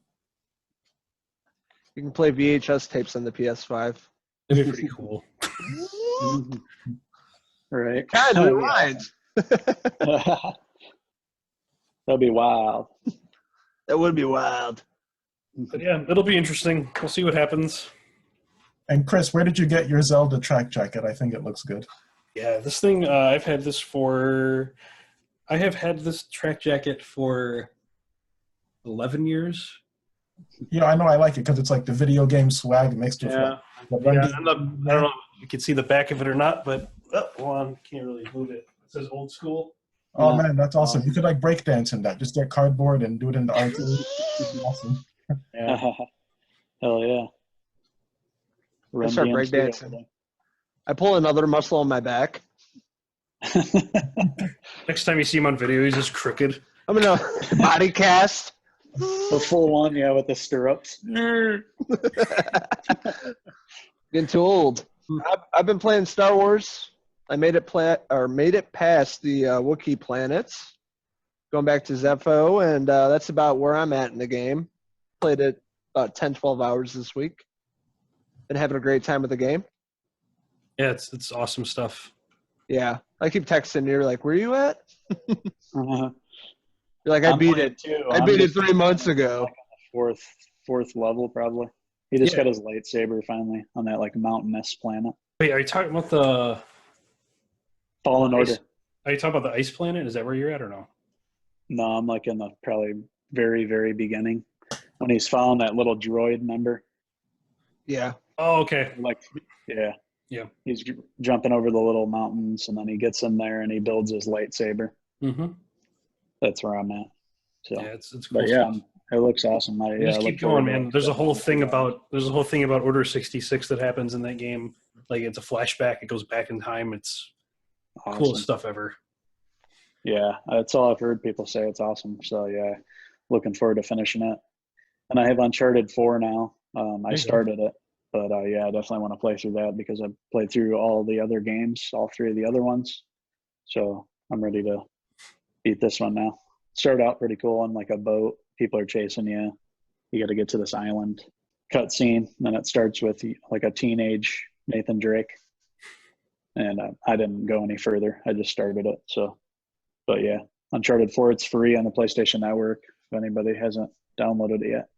You can play VHS tapes on the PS5. It'd be pretty cool. Right. Kind of reminds. That'd be wild. That would be wild. But yeah, it'll be interesting. We'll see what happens. And Chris, where did you get your Zelda track jacket? I think it looks good. Yeah, this thing, I have had this track jacket for 11 years. Yeah, I know I like it because it's like the video game swag mixed with Yeah. like, I don't know if you can see the back of it or not, but hold on, can't really move it. It says old school. Oh man, that's awesome. You could like break dance in that. Just get cardboard and do it in the arcade. Awesome. Yeah. Hell yeah. I start Run DMC breakdancing. I pull another muscle on my back. Next time you see him on video, he's just crooked. I'm going to body cast. The full one, yeah, with the stirrups. Getting too old. I've been playing Star Wars. I made it past the Wookiee planets. Going back to Zepho, and that's about where I'm at in the game. Played it about 10, 12 hours this week. Been having a great time with the game. Yeah, it's awesome stuff. Yeah. I keep texting you, like, where you at? Uh-huh. You're like, I beat it. Too. I beat it 3 months ago. Fourth level, probably. He just Yeah. got his lightsaber finally on that like mountainous planet. Wait, are you talking about the Fallen ice? Order. Are you talking about the ice planet? Is that where you're at or no? No, I'm like in the probably very, very beginning when he's found that little droid member. Yeah. Oh, okay. Like, yeah. Yeah. He's jumping over the little mountains, and then he gets in there and he builds his lightsaber. Mm-hmm. That's where I'm at. So, Yeah, it's cool but yeah, stuff. it looks awesome. Just keep going, man. There's a whole thing about Order 66 that happens in that game. Like it's a flashback. It goes back in time. It's coolest stuff ever. Yeah, that's all I've heard people say. It's awesome. So yeah, looking forward to finishing it. And I have Uncharted 4 now. I started it, but yeah, I definitely want to play through that because I played through all the other games, all three of the other ones. So I'm ready to beat this one now. Started out pretty cool on like a boat. People are chasing you. You got to get to this island. Cutscene. Then it starts with like a teenage Nathan Drake. And I didn't go any further. I just started it. So, but yeah, Uncharted 4, it's free on the PlayStation Network if anybody hasn't downloaded it yet.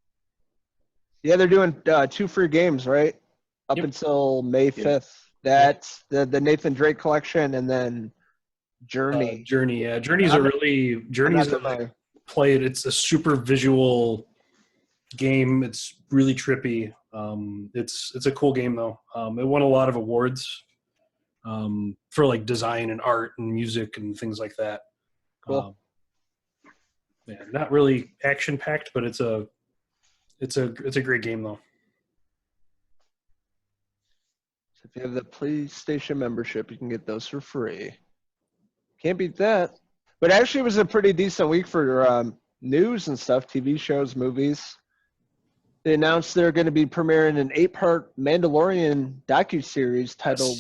Yeah, they're doing 2 free games, right? Up until May 5th. That's the Nathan Drake collection and then Journey. Journey, yeah. Journey's a play it. It's a super visual game. It's really trippy. It's a cool game though. It won a lot of awards for like design and art and music and things like that. Cool. Yeah, not really action packed, but it's a great game though. So if you have the PlayStation membership, you can get those for free. Can't beat that. But actually, it was a pretty decent week for news and stuff, TV shows, movies. They announced they're going to be premiering an 8-part Mandalorian docuseries titled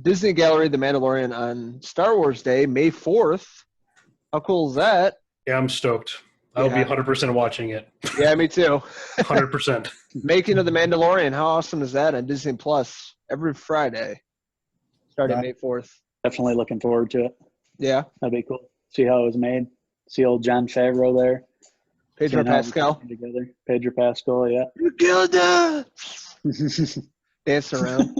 Disney Gallery The Mandalorian on Star Wars Day, May 4th. How cool is that? Yeah, I'm stoked. I'll be 100% watching it. Yeah, me too. 100%. Making of The Mandalorian. How awesome is that on Disney Plus every Friday, starting May 4th? Definitely looking forward to it. Yeah. That'd be cool. See how it was made. See old John Favreau there. Pedro Pascal. Together. Pedro Pascal, yeah. You killed that! Dance around.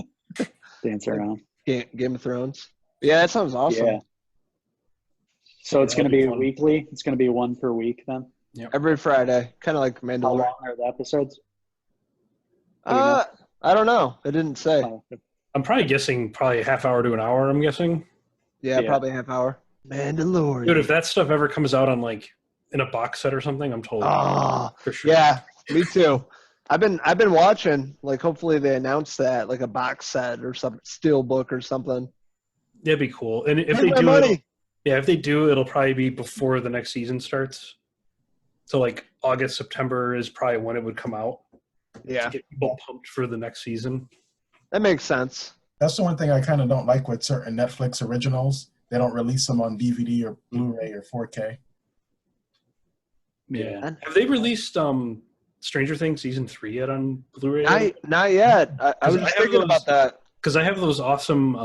Dance around. Game of Thrones. Yeah, that sounds awesome. Yeah. So it's going to be weekly. It's going to be one per week then. Yep. Every Friday, kind of like How Mandalorian. long are the episodes? I don't know. It didn't say. I'm probably guessing a half hour to an hour. I'm guessing. Yeah, probably a half hour. Mandalorian. Dude, if that stuff ever comes out on like in a box set or something, I'm totally for sure. Yeah, me too. I've been watching. Like, hopefully they announce that, like a box set or some steel book or something. That'd be cool. And if Where's they my do, money? if they do, it'll probably be before the next season starts. So like August, September is probably when it would come out. Yeah, To get people pumped for the next season. that makes sense. That's the one thing I kind of don't like with certain Netflix originals. They don't release them on DVD or Blu-ray or 4K. Yeah. Have they released Stranger Things season 3 yet on Blu-ray? Not yet. I was I just have thinking those- about that. Because I have those awesome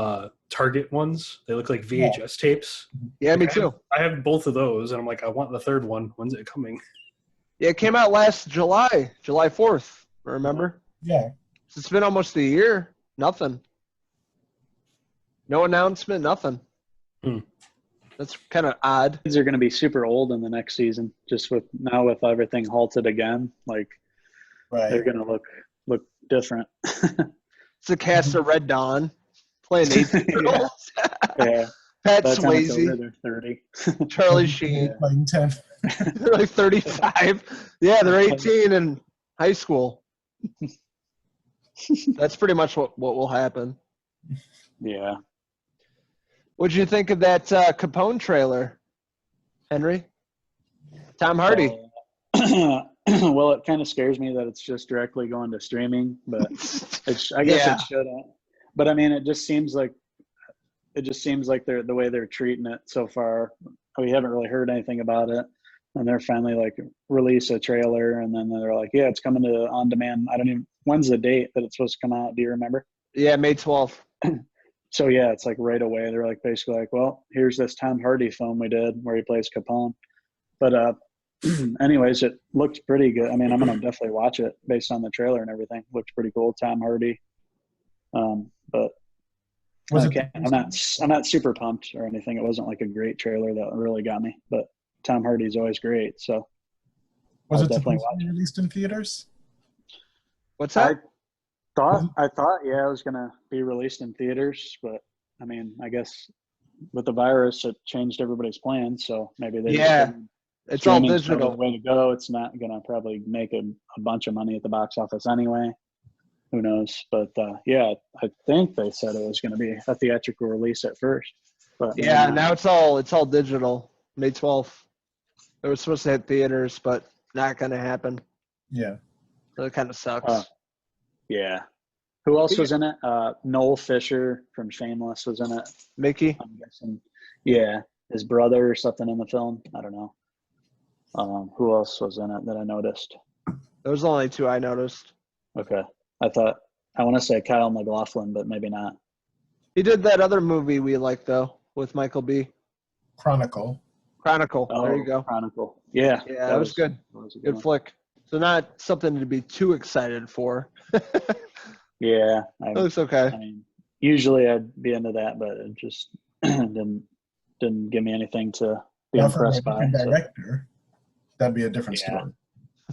Target ones. They look like VHS tapes. Yeah, me Like, too. I have both of those, and I'm like, I want the third one. When's it coming? Yeah, it came out last July 4th. Remember? Yeah. It's been almost a year. Nothing. No announcement. Nothing. Hmm. That's kind of odd. Kids are going to be super old in the next season, just with everything halted again. Like they're Right. going to look different. It's the cast of Red Dawn playing 18-year-olds. Yeah. Pat By the time it's over, Swayze, they're 30. Charlie Sheen. Playing 10. They're like 35. Yeah, they're 18 in high school. That's pretty much what will happen. Yeah. What'd you think of that Capone trailer, Henry? Tom Hardy. Well, it kind of scares me that it's just directly going to streaming, but I guess Yeah. it shouldn't. But I mean, it just seems like they're the way they're treating it so far. We haven't really heard anything about it, and they're finally like release a trailer, and then they're like, yeah, it's coming to on demand. I don't even. When's the date that it's supposed to come out? Do you remember? Yeah, May 12th. So yeah, it's like right away. They're like basically like, well, here's this Tom Hardy film we did where he plays Capone. But anyways, it looked pretty good. I mean, I'm gonna definitely watch it based on the trailer and everything. Looked pretty cool, Tom Hardy. But Was it? okay, I'm not super pumped or anything. It wasn't like a great trailer that really got me. But Tom Hardy's always great, so Was I'll it definitely supposed to be released in theaters? What's that? I thought yeah, it was gonna be released in theaters, but I mean, I guess with the virus, it changed everybody's plans. So maybe they Yeah, just it's all streaming's probably digital. the way to go. It's not gonna probably make a bunch of money at the box office anyway. Who knows? But yeah, I think they said it was gonna be a theatrical release at first. But maybe Yeah, not. now it's all digital. May 12th. It was supposed to hit theaters, but not gonna happen. Yeah. So it kind of sucks. Yeah. Who else was in it? Noel Fisher from Shameless was in it. Mickey. I'm guessing. Yeah, his brother or something in the film. I don't know. Who else was in it that I noticed? Those are the only two I noticed. Okay. I want to say Kyle MacLachlan, but maybe not. He did that other movie we like though with Michael B. Chronicle. Chronicle. There you go. Chronicle. Yeah. Yeah, that was good. That was a Good one. flick. So not something to be too excited for. Yeah. It looks okay. I mean, usually I'd be into that, but it just didn't give me anything to be Now, for a impressed by. different So, director, that'd be a different Yeah. story.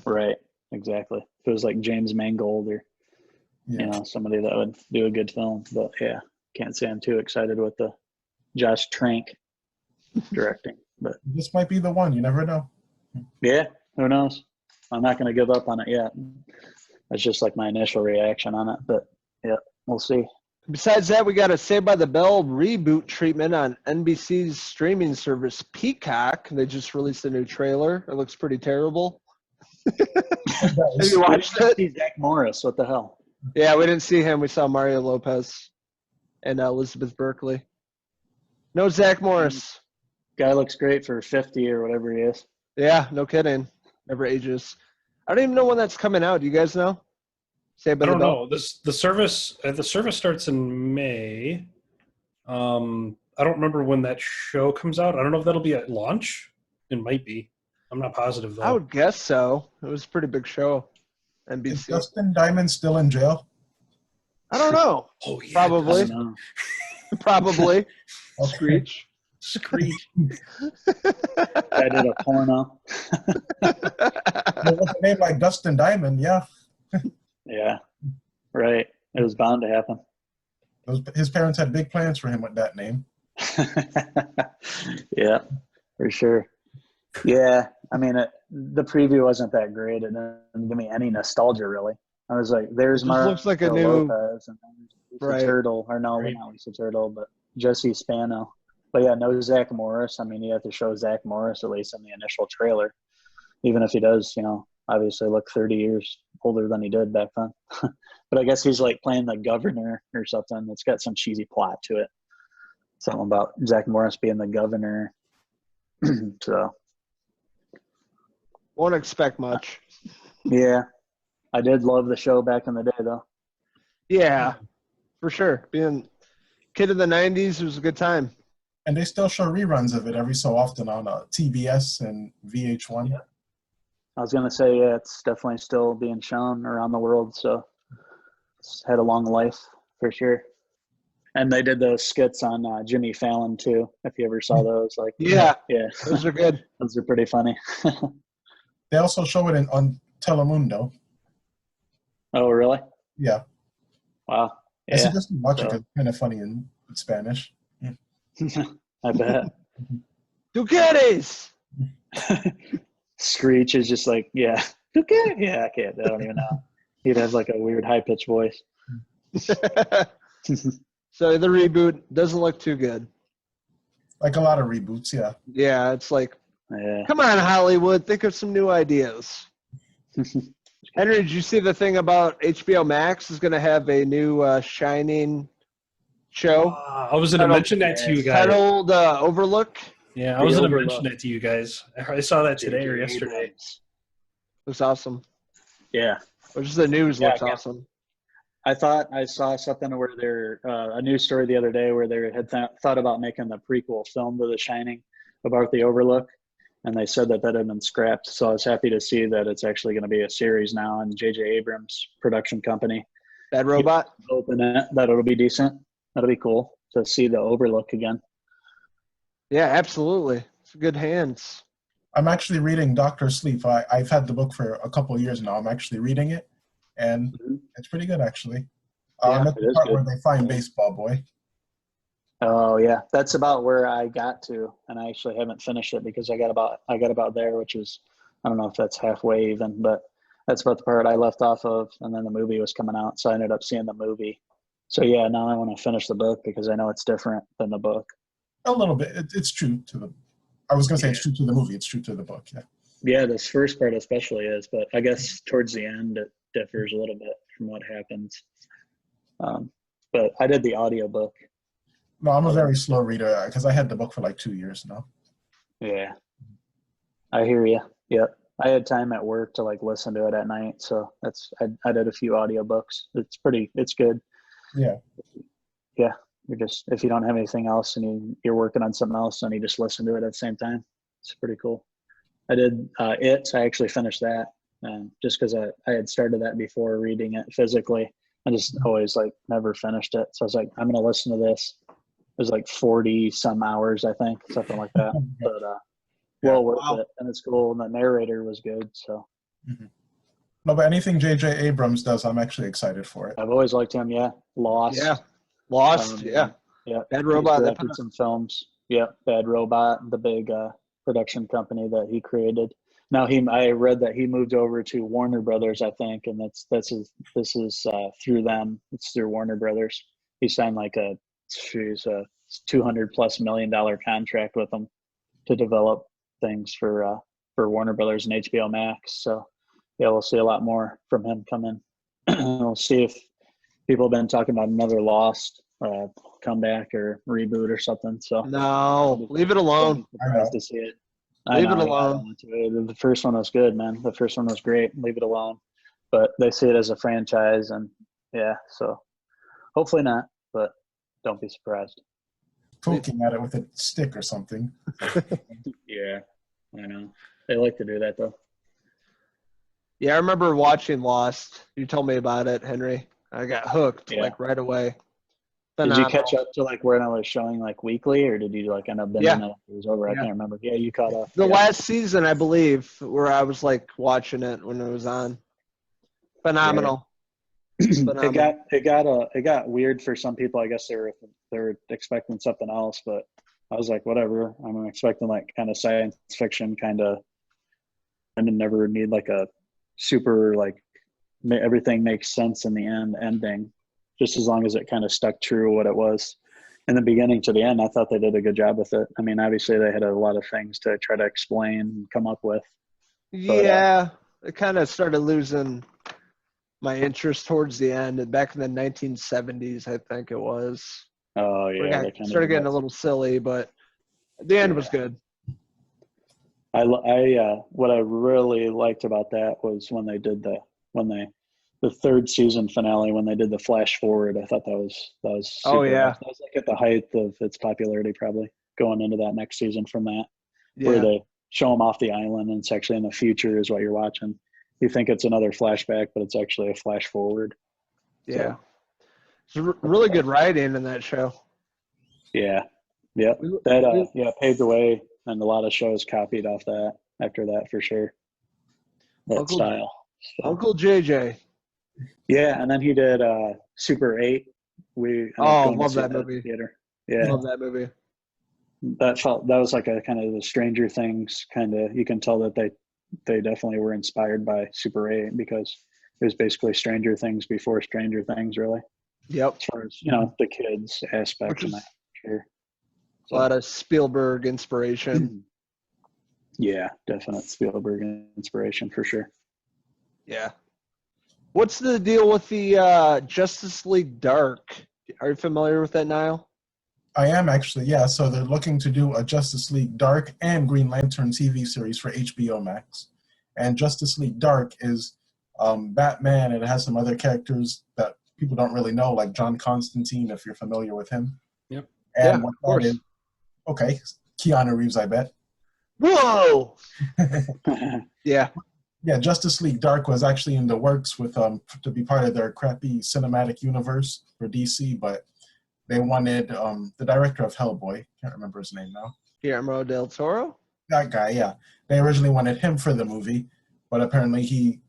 right. Exactly. If it was like James Mangold or Yeah. somebody that would do a good film. But yeah, can't say I'm too excited with the Josh Trank directing. But This might be the one. You never know. yeah, who knows? I'm not going to give up on it yet. That's just like my initial reaction on it. But yeah, we'll see. Besides that, we got a Saved by the Bell reboot treatment on NBC's streaming service Peacock. They just released a new trailer. It looks pretty terrible. Have you watched it? See Zach Morris. What the hell? Yeah, we didn't see him. We saw Mario Lopez and Elizabeth Berkley. No Zach Morris. Guy looks great for 50 or whatever he is. Yeah, no kidding. Never ages. I don't even know when that's coming out. Do you guys know? Saved by I the don't Bell? know. The service starts in May. I don't remember when that show comes out. I don't know if that'll be at launch. It might be. I'm not positive though. I would guess so. It was a pretty big show. Is NBC. Dustin Diamond still in jail? I don't know. Oh yeah, Probably. I don't know. Probably. Okay. Screech. Screech. I did a porno. Well, with a name like Dustin Diamond, yeah. Yeah, right. It was bound to happen. His parents had big plans for him with that name. Yeah, for sure. Yeah, I mean, the preview wasn't that great. It didn't give me any nostalgia, really. I was like, there's Just Mario looks like a new- Lopez and then Lisa Right. Turtle. Or no, Right. not Lisa Turtle, but Jesse Spano. But yeah, no Zach Morris. I mean, you have to show Zach Morris at least in the initial trailer, even if he does, obviously look 30 years older than he did back then. But I guess he's like playing the governor or something. It's got some cheesy plot to it. Something about Zach Morris being the governor. So. Won't expect much. Yeah. I did love the show back in the day, though. Yeah, for sure. Being kid of the 90s, it was a good time. And they still show reruns of it every so often on TBS and VH1. Yeah. I was going to say, yeah, it's definitely still being shown around the world, so it's had a long life for sure. And they did those skits on Jimmy Fallon, too, if you ever saw those. Yeah, those are good. Those are pretty funny. They also show it on Telemundo. Oh, really? Yeah. Wow. I Yeah. suggest you watch it because it's kind of funny in Spanish. I bet. Duquetes! Screech is just like, yeah. Okay. Yeah, I can't. I don't even know. He'd have like a weird high-pitched voice. So the reboot doesn't look too good. Like a lot of reboots, yeah. Yeah, it's like, Yeah. come on, Hollywood, think of some new ideas. Henry, did you see the thing about HBO Max is going to have a new Shining show? I was going to mention that to you guys. Titled Overlook. Yeah, I was going to mention that to you guys. I saw that today or yesterday. Looks awesome. Yeah. Or just the news looks awesome. I thought I saw something where a news story the other day where they had thought about making the prequel film to The Shining about the Overlook, and they said that had been scrapped. So I was happy to see that it's actually going to be a series now, and J.J. Abrams' production company. Bad Robot? Hoping that it'll be decent. That'll be cool to see the Overlook again. Yeah, absolutely. It's good hands. I'm actually reading Dr. Sleep. I've had the book for a couple of years now. I'm actually reading it, and it's pretty good, actually. That's the part where they find Baseball Boy. Oh yeah, that's about where I got to, and I actually haven't finished it because I got about there, which is, I don't know if that's halfway even, but that's about the part I left off of, and then the movie was coming out, so I ended up seeing the movie. So yeah, now I want to finish the book because I know it's different than the book. A little bit. It's true to the. I was gonna say it's true to the movie. It's true to the book. Yeah. Yeah, this first part especially is, but I guess towards the end it differs a little bit from what happens. But I did the audiobook. No, I'm a very slow reader because I had the book for like 2 years now. Yeah, I hear you. Yep, I had time at work to like listen to it at night, so I did a few audiobooks. It's good. Yeah. Yeah, you're just, if you don't have anything else and you're working on something else and you just listen to it at the same time, it's pretty cool. I did I actually finished that just because I had started that before reading it physically. I just always like never finished it, so I was like, I'm gonna listen to this. It was like 40 some hours, I think, something like that. But well worth it, and it's cool. And the narrator was good, so. No, but anything J.J. Abrams does, I'm actually excited for it. I've always liked him. Yeah, Lost. Yeah, Lost. Yeah. Bad Robot. He directed some films. Yeah, Bad Robot, the big production company that he created. Now I read that he moved over to Warner Brothers, I think, and this is through them. It's through Warner Brothers. He signed like a $200+ million contract with them to develop things for Warner Brothers and HBO Max. So yeah, we'll see a lot more from him coming. We'll see if people have been talking about another Lost comeback or reboot or something. So no, leave it alone. Surprised to see it. Leave it alone. The first one was good, man. The first one was great. Leave it alone. But they see it as a franchise, and yeah, so hopefully not, but don't be surprised. Poking at it with a stick or something. Yeah, I know. They like to do that, though. Yeah, I remember watching Lost. You told me about it, Henry. I got hooked like right away. Did you catch up to like when I was showing like weekly, or did you like end up binging it? It was over. I can't remember. Yeah, you caught up. The last season, I believe, where I was like watching it when it was on. Phenomenal. Phenomenal. It got weird for some people. I guess they were expecting something else, but I was like, whatever. I'm expecting like kind of science fiction kind of, and never need like a super like everything makes sense in the ending. Just as long as it kind of stuck true what it was. in the beginning to the end, I thought they did a good job with it. I mean, obviously they had a lot of things to try to explain and come up with. Yeah, it kind of started losing my interest towards the end. And back in the 1970s, I think it was. Oh yeah, It started getting a little silly, but the end was good. What I really liked about that was when they did the third season finale, when they did the flash forward. I thought that was super. Oh yeah, that was like at the height of its popularity, probably going into that next season from that, where yeah. they show them off the island and it's actually in the future is what you're watching. You think it's another flashback, but it's actually a flash forward. Yeah. So, it's really good writing in that show. Yeah. Yep. That paved the way, and a lot of shows copied off that after that for sure. That style. So. Uncle JJ. Yeah, and then he did Super 8. Love that movie. Theater. Yeah. Love that movie. That was like a kind of the Stranger Things kind of. You can tell that they definitely were inspired by Super 8 because it was basically Stranger Things before Stranger Things, really. Yep. As far as the kids aspect of that, sure. A lot of Spielberg inspiration. Yeah, definite Spielberg inspiration for sure. Yeah. What's the deal with the Justice League Dark? Are you familiar with that, Niall? I am actually, yeah. So they're looking to do a Justice League Dark and Green Lantern TV series for HBO Max. And Justice League Dark is Batman, and it has some other characters that people don't really know, like John Constantine, if you're familiar with him. Yep. And of course. Okay, Keanu Reeves, I bet. Whoa! Yeah. Yeah, Justice League Dark was actually in the works with to be part of their crappy cinematic universe for DC, but they wanted the director of Hellboy, can't remember his name now. Guillermo del Toro? That guy, yeah. They originally wanted him for the movie, but apparently he,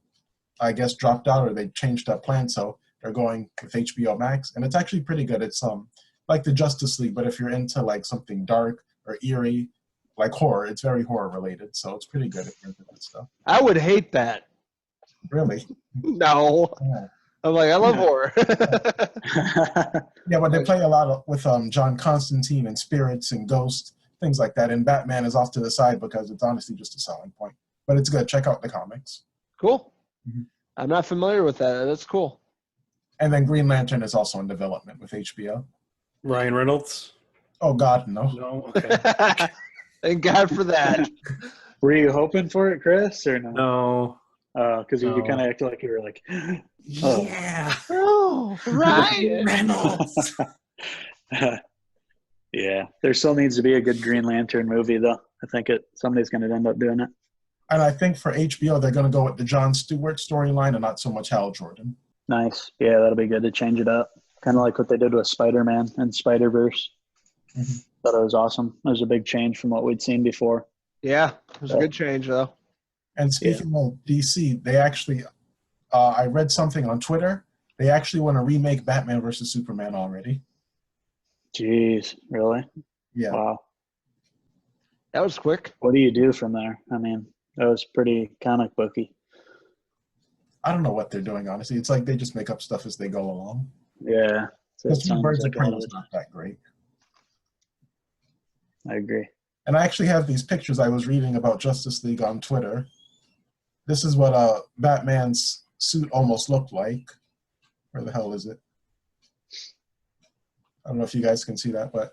I guess, dropped out or they changed that plan, so they're going with HBO Max, and it's actually pretty good. It's like the Justice League, but if you're into like something dark or eerie, like horror, it's very horror related, so it's pretty good if you're into that stuff. I would hate that. Really? No. Yeah. I'm like, I love horror. Yeah, but they play a lot with John Constantine and spirits and ghosts, things like that, and Batman is off to the side because it's honestly just a selling point. But it's good. Check out the comics. Cool. Mm-hmm. I'm not familiar with that. That's cool. And then Green Lantern is also in development with HBO. Ryan Reynolds? Oh, God, no. No? Okay. Thank God for that. Were you hoping for it, Chris, or no? No. Because you kind of acted like you were like, oh. Yeah. Oh, Ryan Reynolds. Yeah, there still needs to be a good Green Lantern movie, though. I think somebody's going to end up doing it. And I think for HBO, they're going to go with the Jon Stewart storyline and not so much Hal Jordan. Nice. Yeah, that'll be good to change it up. Kind of like what they did with Spider-Man and Spider-Verse. Mm-hmm. Thought it was awesome. It was a big change from what we'd seen before. Yeah, it was a good change, though. And speaking of DC, they actually, I read something on Twitter, they actually want to remake Batman versus Superman already. Jeez, really? Yeah. Wow. That was quick. What do you do from there? I mean, that was pretty comic booky. I don't know what they're doing, honestly. It's like they just make up stuff as they go along. Yeah. Because Birds of Prey was not that great. I agree. And I actually have these pictures I was reading about Justice League on Twitter. This is what Batman's suit almost looked like. Where the hell is it? I don't know if you guys can see that, but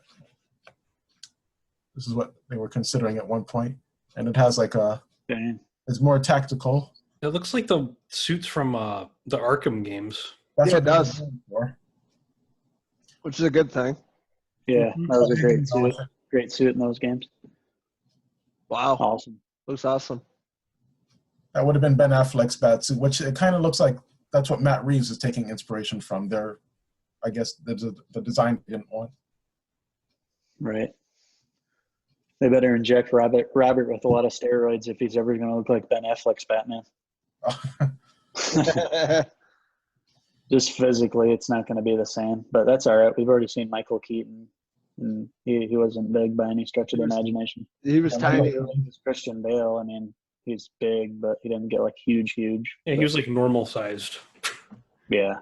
this is what they were considering at one point. And it has like it's more tactical. It looks like the suits from the Arkham games. That's yeah, what it does. For. Which is a good thing. Yeah, that was a great suit. Great suit in those games. Wow. Awesome. Looks awesome. That would have been Ben Affleck's bat suit, which it kind of looks like that's what Matt Reeves is taking inspiration from. I guess the design they didn't want. Right. They better inject Robert with a lot of steroids if he's ever going to look like Ben Affleck's Batman. Just physically, it's not going to be the same, but that's all right. We've already seen Michael Keaton, and he wasn't big by any stretch of the imagination. He was tiny. Christian Bale, I mean, he's big, but he didn't get like huge. Yeah, he was like normal sized. Yeah.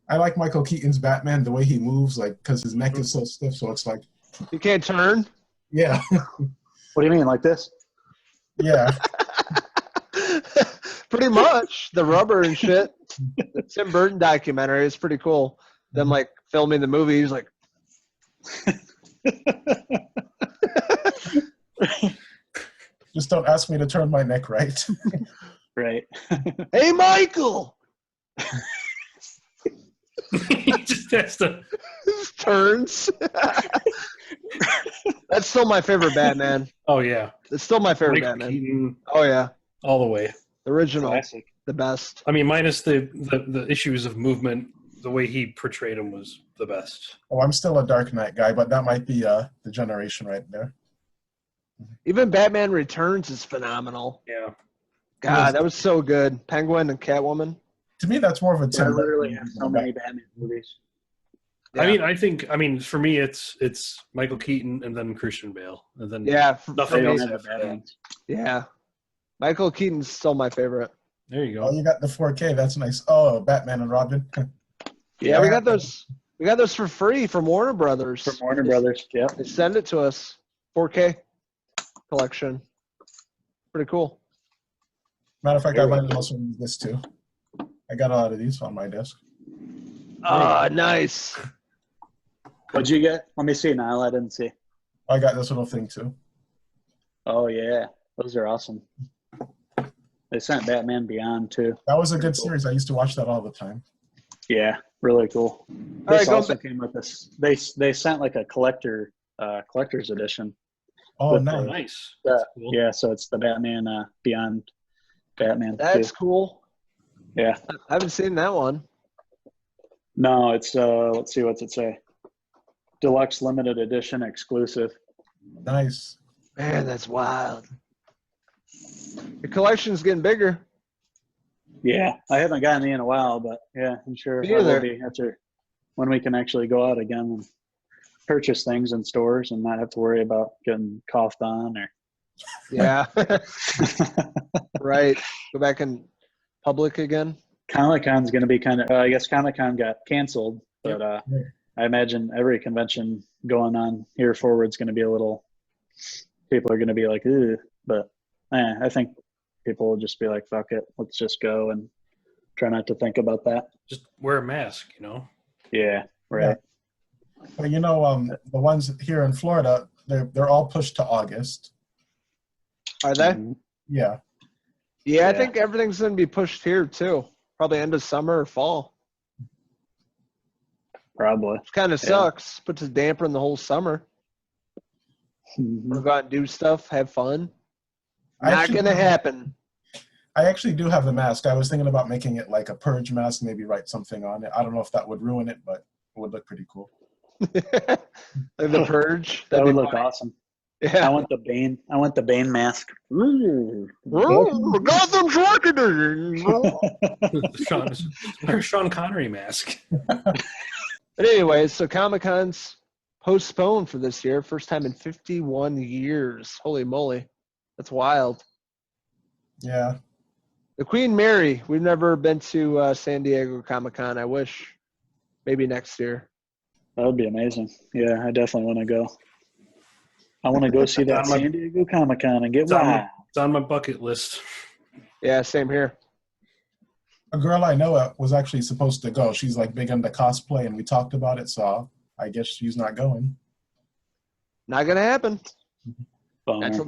I like Michael Keaton's Batman, the way he moves, like, because his neck is so stiff, so it's like, You can't turn. yeah, What do you mean, like this? yeah. Pretty much the rubber and shit. The Tim Burton documentary is pretty cool. Them like filming the movie. He's like, Just don't ask me to turn my neck right. Right. "Hey, Michael!" He just has to. Turns. That's still my favorite Batman. Oh yeah, It's still my favorite Michael Batman. Keaton Oh yeah, all the way. the original, Classic. the best. I mean, minus the issues of movement, the way he portrayed him was the best. Oh, I'm still a Dark Knight guy, but that might be the generation right there. Even Batman Returns is phenomenal. Yeah. God, that was so good. Penguin and Catwoman. To me, that's more of a I Tim literally Burton have so many Batman movies. Yeah. I mean, for me, it's Michael Keaton and then Christian Bale, and then Yeah, nothing They else don't have after the that. Batman. yeah. Michael Keaton's still my favorite. There you Oh, go. you got the 4K. That's nice. Oh, Batman and Robin. Yeah, we got those. We got those for free from Warner Brothers. From Warner Brothers. Yep. They send it to us. 4K collection. Pretty cool. Matter of fact, I might also use this too. I got a lot of these on my desk. Ah, nice. What'd you get? Let me see now. I didn't see. I got this little thing too. Oh, yeah. Those are awesome. They sent Batman Beyond, too. That was a good series. I used to watch that all the time. Yeah, really cool. All right, This go also back. came with this. They sent like a collector's edition. Oh, With nice. Nice. Uh, Cool. Yeah, so it's the Batman Beyond Batman. That's too. cool. Yeah. I haven't seen that one. No, it's let's see, what's it say? Deluxe limited edition exclusive. Nice. Man, that's wild. The collection's getting bigger. Yeah, I haven't gotten any in a while, but yeah, I'm sure Me I will either. be after when we can actually go out again and purchase things in stores and not have to worry about getting coughed on or. Yeah. Right. Go back in public again. Comic-Con's going to be kind of, I guess Comic-Con got canceled, but I imagine every convention going on here forward is going to be a little, people are going to be like, ooh, but I think people will just be like, fuck it, let's just go and try not to think about that. Just wear a mask, you know. Yeah, right. But you know, the ones here in Florida, they're all pushed to August. Are they? Mhm. Yeah. Yeah, I Yeah. think everything's going to be pushed here too. Probably end of summer or fall. Probably. Which kind of sucks. Puts a damper in the whole summer. Mhm. We'll go out and do stuff, have fun. I Not actually going to do- happen. I actually do have the mask. I was thinking about making it like a purge mask, maybe write something on it. I don't know if that would ruin it, but it would look pretty cool. Like the purge. That That'd would be look funny. awesome. I Yeah. want the Bane. I want the Bane mask. Gotham Schwarzenegger. Sean Connery mask. But anyway, so Comic-Con's postponed for this year. First time in 51 years. Holy moly. That's wild. Yeah. The Queen Mary. We've never been to San Diego Comic-Con. I wish. Maybe next year. That would be amazing. Yeah, I definitely want to go. I want to go see that San Diego Comic-Con and get wild. It's on my bucket list. Yeah, same here. A girl I know was actually supposed to go. She's like big into cosplay, and we talked about it, so I guess she's not going. Not going to happen. Bummer. That's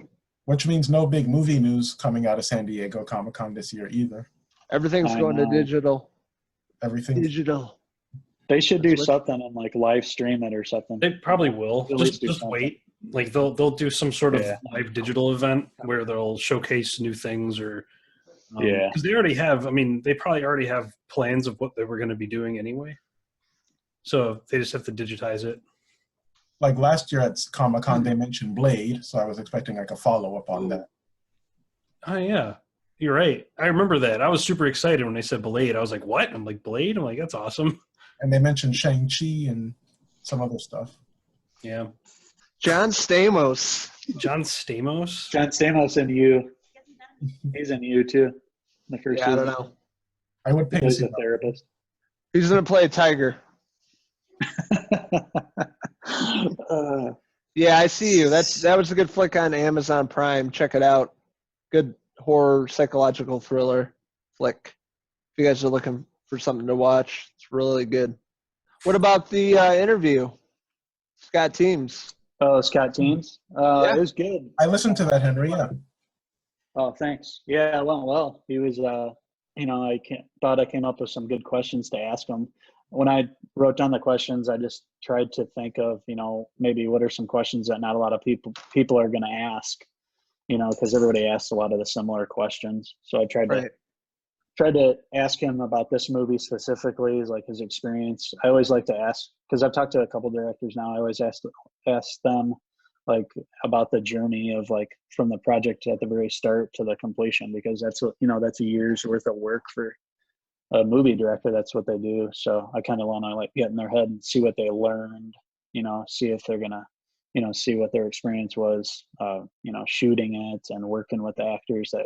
Which means no big movie news coming out of San Diego Comic-Con this year either. Everything's I going to know. digital. Everything. Digital. They should do That's what- something and like live stream it or something. They probably will. At least do Just something. wait. Like they'll do some sort of Yeah. live digital event where they'll showcase new things or Yeah. because they already have. I mean, they probably already have plans of what they were going to be doing anyway. So they just have to digitize it. Like last year at Comic-Con, they mentioned Blade, so I was expecting like a follow-up on that. Oh yeah, you're right. I remember that. I was super excited when they said Blade. I was like, "What?" I'm like, "Blade." I'm like, "That's awesome." And they mentioned Shang-Chi and some other stuff. Yeah, John Stamos. John Stamos. John Stamos in You. He's in You too. The first Yeah, I don't season. know. I would pay to He's see a that. therapist. He's gonna play a tiger. Yeah, I see you. That was a good flick on Amazon Prime. Check it out. Good horror psychological thriller flick. If you guys are looking for something to watch, it's really good. What about the interview? Scott Teams. Oh, Scott Teams. Yeah. It was good. I listened to that, Henry. Yeah. Oh, thanks. Yeah, it went well. He was, thought I came up with some good questions to ask him. When I wrote down the questions, I just tried to think of, maybe what are some questions that not a lot of people are going to ask, because everybody asks a lot of the similar questions. So I tried to ask him about this movie specifically, like his experience. I always like to ask, because I've talked to a couple directors now. I always ask them like about the journey of like from the project at the very start to the completion, because that's that's a year's worth of work for a movie director. That's what they do. So I kind of want to like get in their head and see what they learned, see if they're gonna, see what their experience was, shooting it and working with the actors that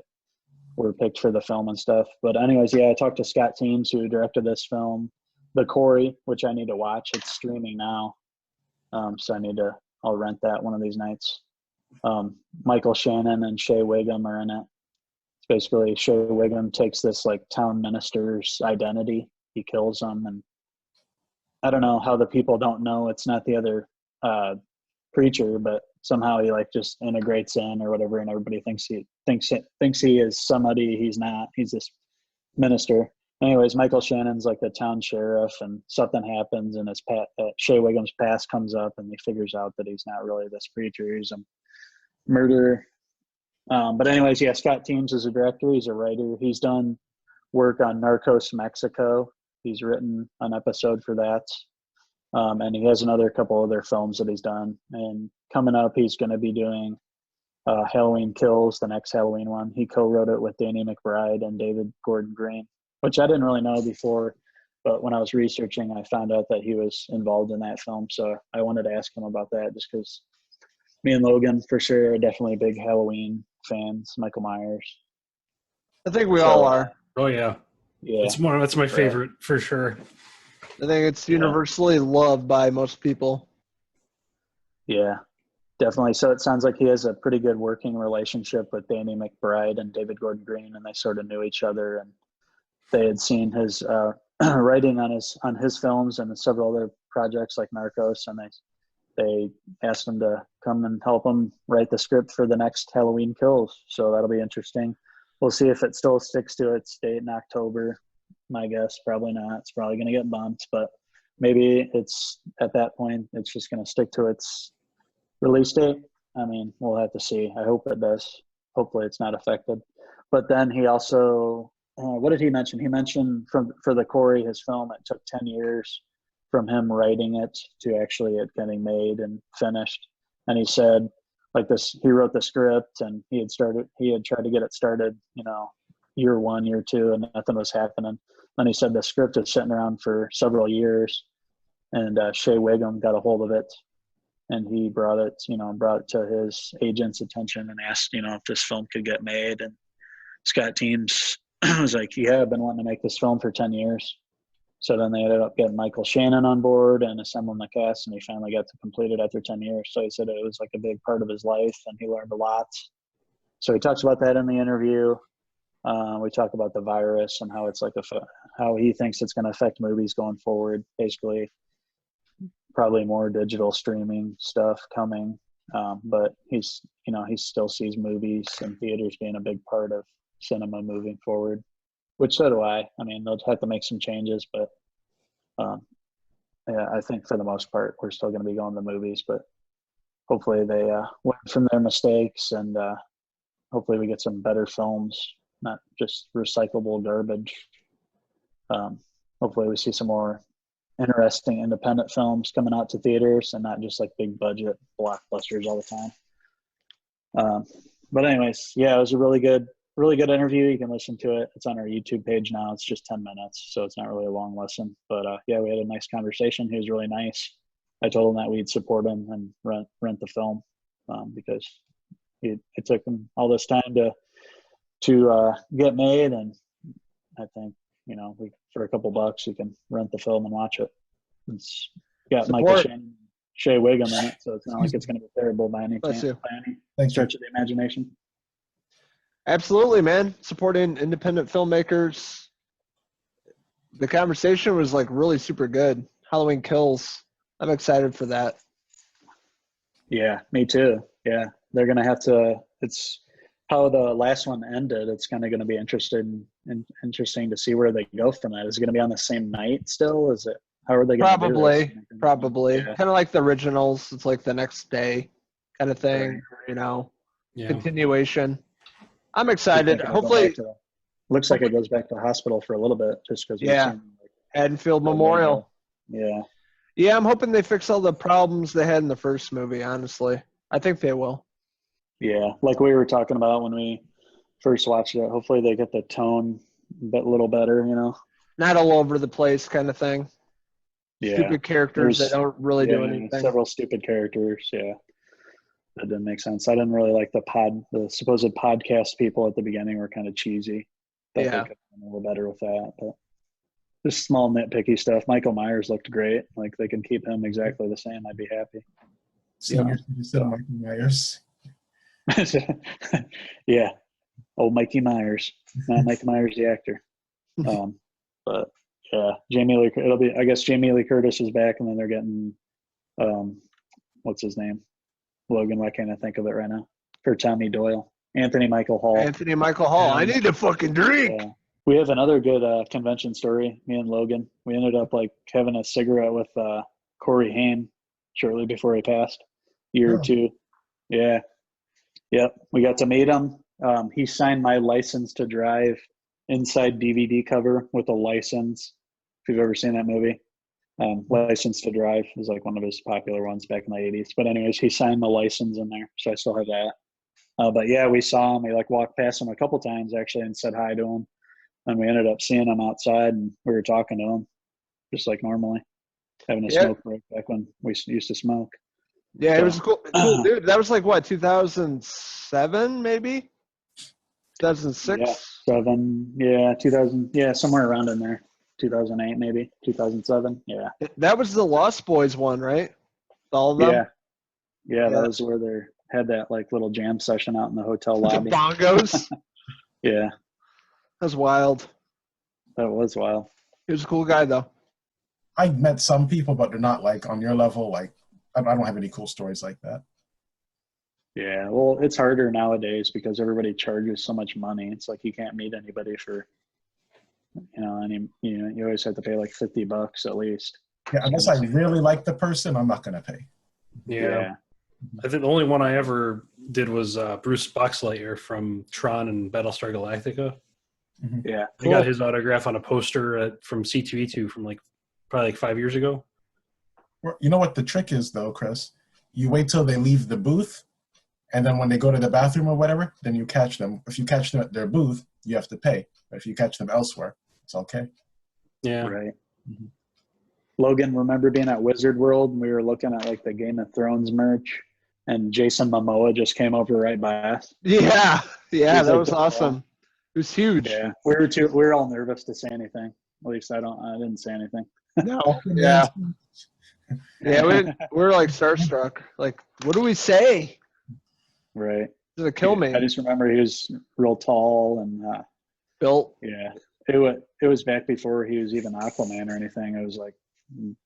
were picked for the film and stuff. But anyways, yeah, I talked to Scott Teams, who directed this film, The Quarry, which I need to watch. It's streaming now. So I'll rent that one of these nights. Michael Shannon and Shea Wiggum are in it. It's basically Shea Wiggum takes this like town minister's identity. He kills them. And I don't know how the people don't know it's not the other preacher, but somehow he like just integrates in or whatever, and everybody thinks he is somebody he's not. He's this minister. Anyways, Michael Shannon's like the town sheriff, and something happens, and Shea Wiggum's past comes up, and he figures out that he's not really this preacher. He's a murderer. But anyways, yeah, Scott Teams is a director. He's a writer. He's done work on Narcos Mexico. He's written an episode for that. And he has another couple other films that he's done. And coming up, he's going to be doing Halloween Kills, the next Halloween one. He co-wrote it with Danny McBride and David Gordon Green, which I didn't really know before. But when I was researching, I found out that he was involved in that film. So I wanted to ask him about that, just because me and Logan, for sure, are definitely big Halloween fans. Michael Myers. I think we all are. Oh yeah. Yeah. That's my favorite for sure. I think it's universally loved by most people. Yeah, definitely. So it sounds like he has a pretty good working relationship with Danny McBride and David Gordon Green, and they sort of knew each other, and they had seen his writing on his films and several other projects like Narcos, and they asked him to come and help him write the script for the next Halloween Kills. So that'll be interesting. We'll see if it still sticks to its date in October. My guess, probably not. It's probably going to get bumped, but maybe it's at that point, it's just going to stick to its release date. I mean, we'll have to see. I hope it does. Hopefully it's not affected. But then he also, what did he mention? He mentioned for The Quarry, his film, it took 10 years from him writing it to actually it getting made and finished. And he said, like this, he wrote the script and he had tried to get it started, year 1, year 2, and nothing was happening. And he said the script was sitting around for several years, and Shea Wiggum got a hold of it, and he brought it to his agent's attention and asked, if this film could get made. And Scott Teams was like, yeah, I've been wanting to make this film for 10 years. So then they ended up getting Michael Shannon on board and assembling the cast, and he finally got to complete it after 10 years. So he said it was like a big part of his life, and he learned a lot. So he talks about that in the interview. We talk about the virus and how it's like how he thinks it's going to affect movies going forward. Basically, probably more digital streaming stuff coming, but he still sees movies and theaters being a big part of cinema moving forward. Which so do I. I mean, they'll have to make some changes, but yeah, I think for the most part, we're still going to be going to movies. But hopefully they learn from their mistakes, and hopefully we get some better films, not just recyclable garbage. Hopefully we see some more interesting independent films coming out to theaters and not just like big budget blockbusters all the time. But anyways, yeah, it was a really good interview. You can listen to it. It's on our YouTube page now. It's just 10 minutes, so it's not really a long listen. But yeah, we had a nice conversation. He was really nice. I told him that we'd support him and rent the film because it took him all this time to get made, and I think for a couple bucks, you can rent the film and watch it. It's got Support. Michael Shannon, and Shea Wiggum in it, so it's not like it's going to be terrible by any Bless you. stretch of the imagination. Absolutely, man. Supporting independent filmmakers. The conversation was like really super good. Halloween Kills. I'm excited for that. Yeah, me too. Yeah, they're going to have to. It's how the last one ended. It's kind of going to be interesting to see where they go from that. Is it going to be on the same night still? Is it? How are they going to do this? Probably. Yeah. Kind of like the originals. It's like the next day kind of thing. Right. Yeah. Continuation. I'm excited. Hopefully. Looks like it goes back to the hospital for a little bit, just because. Yeah. Haddonfield Memorial. Yeah. Yeah, I'm hoping they fix all the problems they had in the first movie, honestly. I think they will. Yeah, like we were talking about when we first watched it. Hopefully they get the tone a little better, Not all over the place kind of thing. Yeah. Stupid characters that don't really do anything. Several stupid characters, yeah. That didn't make sense. I didn't really like the supposed podcast people at the beginning were kind of cheesy. Thought they could have done a little better with that, but just small nitpicky stuff. Michael Myers looked great. Like they can keep him exactly the same. I'd be happy. Senior citizen Michael Myers. Yeah. Old Mikey Myers. Not Mike Myers the actor. But yeah, I guess Jamie Lee Curtis is back, and then they're getting what's his name? Logan, why can't I think of it right now? For Tommy Doyle. Anthony Michael Hall. I need a fucking drink. We have another good convention story, me and Logan. We ended up like having a cigarette with Corey Haim shortly before he passed, year or two. Yeah. Yep. We got to meet him. He signed my license to drive inside DVD cover with a license. If you've ever seen that movie, License to Drive was like one of his popular ones back in the 80s. But anyways, he signed the license in there. So I still have that. But yeah, we saw him. We like walked past him a couple times actually and said hi to him. And we ended up seeing him outside, and we were talking to him just like normally, having a smoke break back when we used to smoke. Yeah, it was cool dude. That was like what, 2007 maybe? 2006? Yeah, 2000, somewhere around in there. 2008 maybe, 2007, yeah. That was the Lost Boys one, right? All of them? Yeah, that was where they had that like little jam session out in the hotel lobby. The bongos? Yeah. That was wild. That was wild. He was a cool guy, though. I met some people, but they're not like on your level. Like, I don't have any cool stories like that. Yeah, well, it's harder nowadays because everybody charges so much money. It's like you can't meet anybody for, you always have to pay like $50 at least. Yeah, unless I really like the person, I'm not gonna pay. Yeah. I think the only one I ever did was Bruce Boxleitner from Tron and Battlestar Galactica. Mm-hmm. Yeah, I got his autograph on a poster from C2E2 from probably 5 years ago. Well, you know what the trick is, though, Chris? You wait till they leave the booth, and then when they go to the bathroom or whatever, then you catch them. If you catch them at their booth, you have to pay. But if you catch them elsewhere, it's okay. Yeah. Right. Mm-hmm. Logan, remember being at Wizard World and we were looking at like the Game of Thrones merch, and Jason Momoa just came over right by us? Yeah, that like was awesome. It was huge. Yeah, we were all nervous to say anything. At least I didn't say anything. No. Yeah. Yeah, we were like starstruck. Like, what do we say? Right. This is a kill me. I just remember he was real tall and built. Yeah. It was back before he was even Aquaman or anything. It was like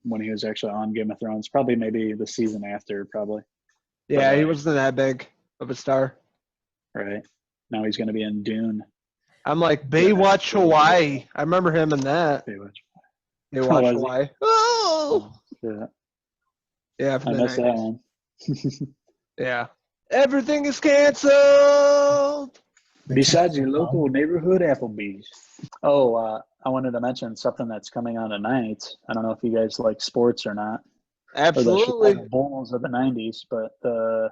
when he was actually on Game of Thrones. Probably maybe the season after, probably. Yeah, he wasn't that big of a star. Right. Now he's going to be in Dune. I'm like, Baywatch Hawaii. I remember him in that. Baywatch Hawaii. Oh! Yeah, I missed that one. Yeah. Everything is canceled. Besides your local neighborhood Applebee's. Oh, I wanted to mention something that's coming on tonight. I don't know if you guys like sports or not. Absolutely. The Bulls of the 90s, but the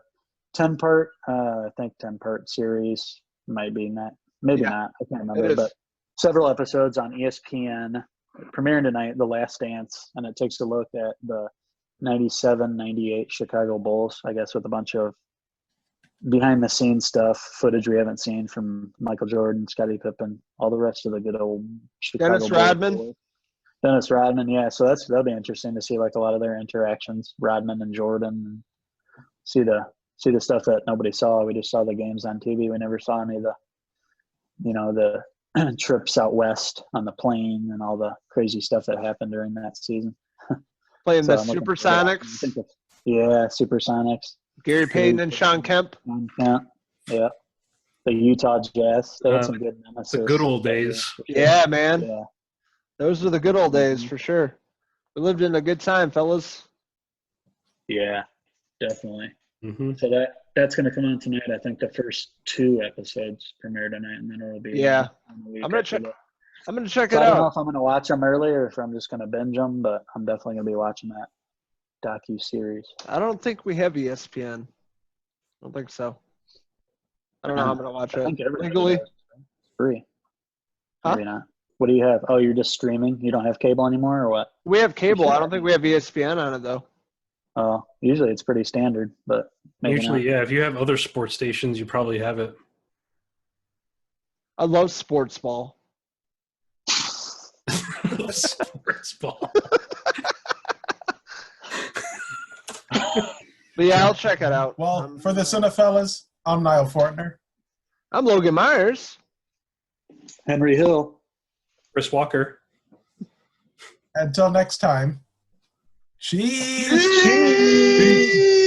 10-part, I think 10-part series might be not. Maybe not. I can't remember. But several episodes on ESPN premiering tonight, The Last Dance, and it takes a look at the 97-98 Chicago Bulls, I guess, with a bunch of behind the scenes stuff, footage we haven't seen from Michael Jordan, Scottie Pippen, all the rest of the good old Chicago Dennis Bulls Rodman. boys. Dennis Rodman, yeah. So that'll be interesting to see like a lot of their interactions, Rodman and Jordan, and see the stuff that nobody saw. We just saw the games on TV. We never saw any of the trips out west on the plane and all the crazy stuff that happened during that season. Playing So the I'm looking forward to that. Supersonics. Yeah, Supersonics. Gary Payton and Sean Kemp. Yeah. The Utah Jazz. They had some good nemesis. The good old days. Yeah, man. Yeah. Those were the good old days for sure. We lived in a good time, fellas. Yeah, definitely. Mm-hmm. So that's going to come on tonight. I think the first 2 episodes premiere tonight, and then it'll be Yeah. on the week I'm gonna after check. that. I'm gonna check So it I don't know out. if I'm going to watch them early or if I'm just going to binge them, but I'm definitely going to be watching that docu-series. I don't think we have ESPN. I don't think so. I don't know how I'm gonna watch I it think everybody legally. does. It's free. Huh? Maybe not. What do you have? Oh, you're just streaming? You don't have cable anymore or what? We have cable. I don't think we have ESPN on it though. Oh, usually it's pretty standard, but maybe Usually, not. yeah. If you have other sports stations, you probably have it. I love sports ball. Sports ball. But yeah, I'll check it out. Well, for the Cinefellas, I'm Niall Fortner. I'm Logan Myers. Henry Hill. Chris Walker. Until next time, cheese. Cheese.